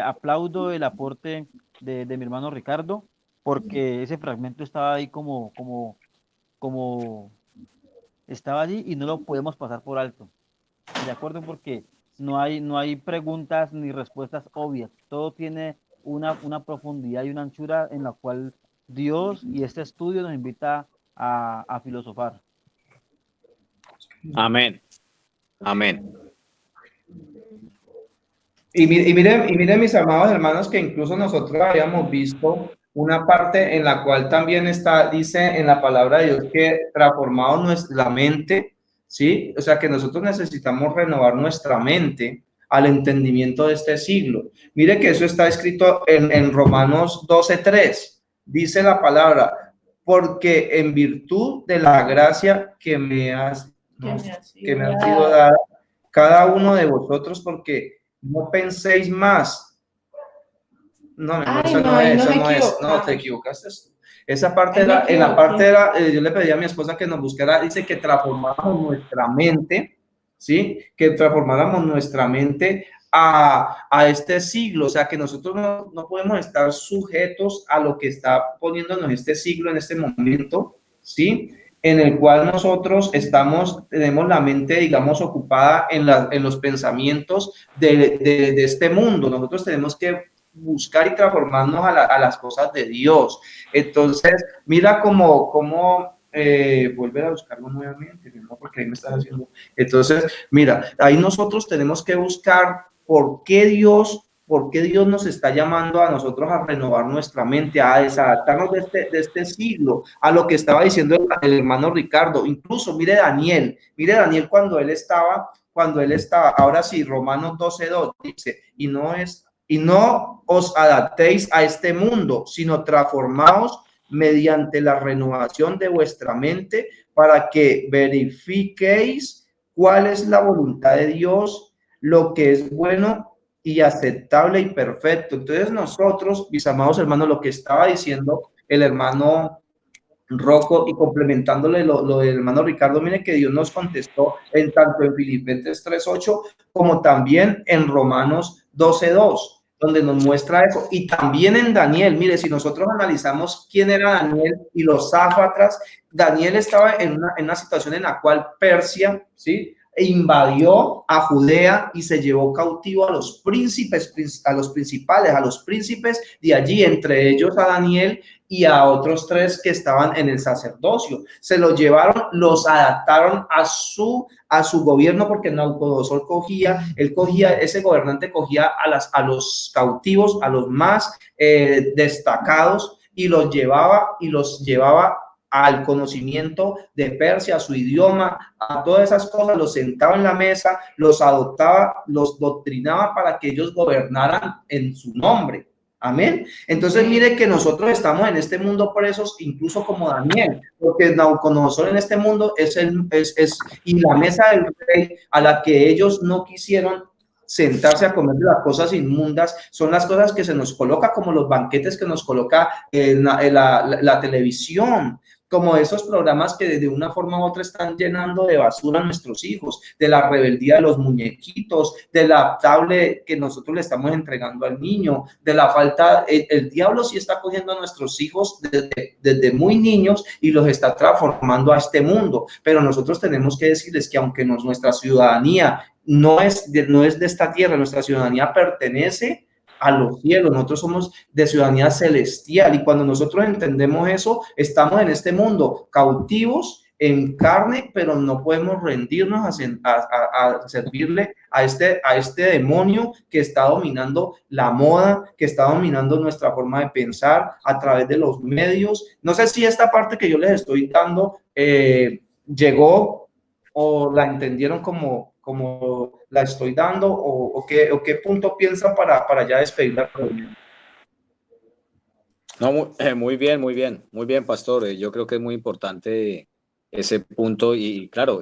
aplaudo el aporte de mi hermano Ricardo, porque ese fragmento estaba ahí como estaba allí y no lo podemos pasar por alto. ¿De acuerdo? Porque no hay preguntas ni respuestas obvias. Todo tiene una profundidad y una anchura en la cual Dios y este estudio nos invita a filosofar. Amén. Amén. Y miren, mis amados hermanos, que incluso nosotros habíamos visto una parte en la cual también está, dice en la palabra de Dios que transformado nuestra mente, ¿sí? O sea, que nosotros necesitamos renovar nuestra mente al entendimiento de este siglo. Mire que eso está escrito en Romanos 12:3. Dice la palabra, porque en virtud de la gracia que me has, no, que me ha sido dada cada uno de vosotros, porque no penséis más. No, mi amor, Ay, esa no, no ahí es, nos esa no es. No, equivocamos. te equivocaste. Esa parte Ahí me era, en la parte equivoqué. era, yo le pedí a mi esposa que nos buscara, dice que transformáramos nuestra mente, ¿sí? Que transformáramos nuestra mente a este siglo, o sea, que nosotros no podemos estar sujetos a lo que está poniéndonos este siglo en este momento, ¿sí? En el cual nosotros tenemos la mente, digamos, ocupada en los pensamientos de este mundo. Nosotros tenemos que buscar y transformarnos a las cosas de Dios. Entonces, mira cómo volver a buscarlo nuevamente, ¿no? Porque ahí me estás haciendo. Entonces, mira, ahí nosotros tenemos que buscar por qué Dios nos está llamando a nosotros a renovar nuestra mente, a desadaptarnos de este siglo, a lo que estaba diciendo el hermano Ricardo. Incluso, mire Daniel cuando él estaba, ahora sí, Romanos 12:2 dice, y no os adaptéis a este mundo, sino transformaos mediante la renovación de vuestra mente para que verifiquéis cuál es la voluntad de Dios, lo que es bueno y aceptable y perfecto. Entonces nosotros, mis amados hermanos, lo que estaba diciendo el hermano Rocco y complementándole lo del hermano Ricardo, mire que Dios nos contestó tanto en Filipenses 3:8 como también en Romanos 12:2, donde nos muestra eso. Y también en Daniel, mire, si nosotros analizamos quién era Daniel y los záfatras, Daniel estaba en una situación en la cual Persia, ¿sí? Invadió a Judea y se llevó cautivo a los príncipes, a los principales, a los príncipes de allí, entre ellos a Daniel y a otros 3 que estaban en el sacerdocio. Se los llevaron, los adaptaron a su gobierno, porque Nabucodonosor ese gobernante cogía a los cautivos, a los más destacados, y los llevaba al conocimiento de Persia, a su idioma, a todas esas cosas, los sentaba en la mesa, los adoptaba, los doctrinaba para que ellos gobernaran en su nombre. Amén. Entonces, mire que nosotros estamos en este mundo presos, incluso como Daniel, porque Nabucodonosor en este mundo y la mesa del rey a la que ellos no quisieron sentarse a comer de las cosas inmundas, son las cosas que se nos coloca como los banquetes que nos coloca la televisión, como esos programas que de una forma u otra están llenando de basura a nuestros hijos, de la rebeldía de los muñequitos, de la tablet que nosotros le estamos entregando al niño, de la falta, el diablo sí está cogiendo a nuestros hijos desde muy niños y los está transformando a este mundo, pero nosotros tenemos que decirles que aunque nuestra ciudadanía no es de esta tierra, nuestra ciudadanía pertenece a los cielos, nosotros somos de ciudadanía celestial, y cuando nosotros entendemos eso, estamos en este mundo cautivos en carne, pero no podemos rendirnos a servirle a este demonio que está dominando la moda, que está dominando nuestra forma de pensar a través de los medios. No sé si esta parte que yo les estoy dando llegó o la entendieron como la estoy dando, o qué punto piensan para ya despedir la reunión. No, muy bien, pastor. Yo creo que es muy importante ese punto y claro,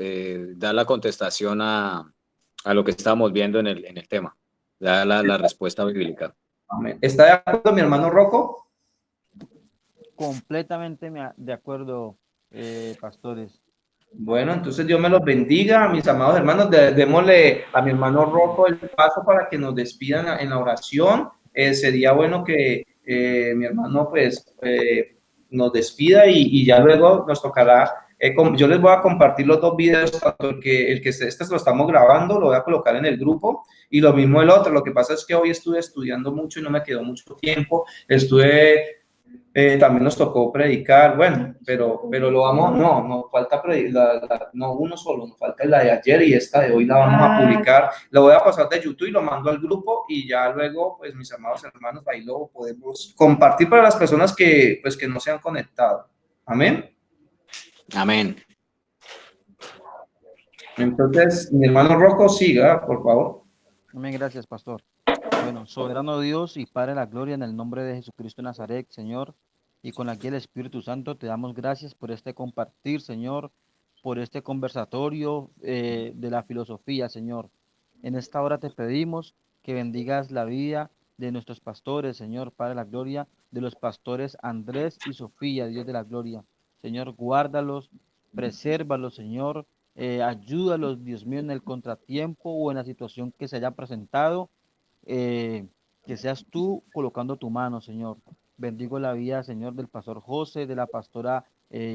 da la contestación a lo que estamos viendo en el tema, da la respuesta bíblica. Amén. ¿Está de acuerdo mi hermano Rocco? Completamente de acuerdo, pastores. Bueno, entonces Dios me los bendiga, mis amados hermanos. Démosle a mi hermano Rocco el paso para que nos despidan en la oración. Sería bueno que mi hermano pues nos despida y ya luego nos tocará. Yo les voy a compartir los dos videos, tanto este lo estamos grabando, lo voy a colocar en el grupo, y lo mismo el otro. Lo que pasa es que hoy estuve estudiando mucho y no me quedó mucho tiempo. También nos tocó predicar, bueno, pero lo vamos, no falta predicar, no uno solo, nos falta la de ayer y esta de hoy la vamos a publicar. Lo voy a pasar de YouTube y lo mando al grupo, y ya luego, pues mis amados hermanos, ahí lo podemos compartir para las personas que no se han conectado. Amén. Amén. Entonces, mi hermano Rocco, siga, por favor. Amén, gracias, pastor. Bueno, soberano Dios y Padre de la gloria, en el nombre de Jesucristo de Nazaret, Señor, y con la guía del Espíritu Santo, te damos gracias por este compartir, Señor, por este conversatorio de la filosofía, Señor. En esta hora te pedimos que bendigas la vida de nuestros pastores, Señor, Padre de la gloria, de los pastores Andrés y Sofía, Dios de la gloria. Señor, guárdalos, presérvalos, Señor, ayúdalos, Dios mío, en el contratiempo o en la situación que se haya presentado. Que seas tú colocando tu mano, Señor. Bendigo la vida, Señor, del pastor José, de la pastora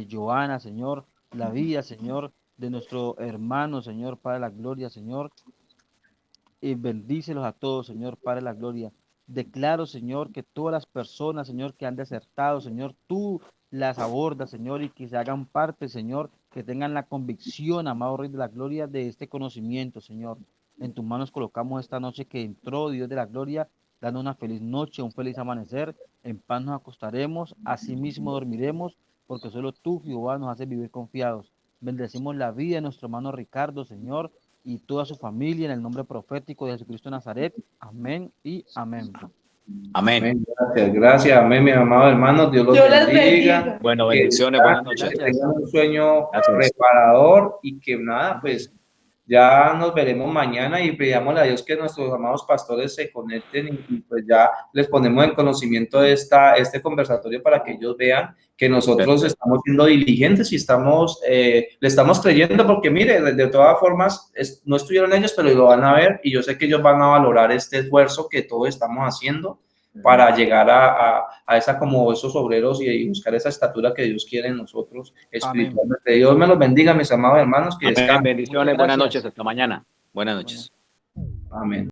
Joana, Señor, la vida, Señor, de nuestro hermano, Señor, Padre de la gloria, Señor, y bendícelos a todos, Señor, Padre de la gloria. Declaro, Señor, que todas las personas, Señor, que han desertado, Señor, tú las abordas, Señor, y que se hagan parte, Señor, que tengan la convicción, amado Rey de la gloria, de este conocimiento, Señor. En tus manos colocamos esta noche que entró, Dios de la gloria, dando una feliz noche, un feliz amanecer. En paz nos acostaremos, así mismo dormiremos, porque solo tú, Jehová, nos haces vivir confiados. Bendecimos la vida de nuestro hermano Ricardo, Señor, y toda su familia, en el nombre profético de Jesucristo de Nazaret. Amén y amén. Amén. Gracias, amén, mis amados hermanos. Dios los bendiga. Bueno, bendiciones, buenas noches. Que tengan un sueño reparador, y que nada, pues ya nos veremos mañana, y pidámosle a Dios que nuestros amados pastores se conecten, y pues ya les ponemos en conocimiento de este conversatorio para que ellos vean que nosotros estamos siendo diligentes y le estamos creyendo, porque mire, de todas formas, no estuvieron ellos, pero lo van a ver, y yo sé que ellos van a valorar este esfuerzo que todos estamos haciendo para llegar a esos obreros y buscar esa estatura que Dios quiere en nosotros espiritualmente. Amén. Dios me los bendiga, mis amados hermanos. Que bendiciones, buenas noches, hasta mañana. Buenas noches. Amén.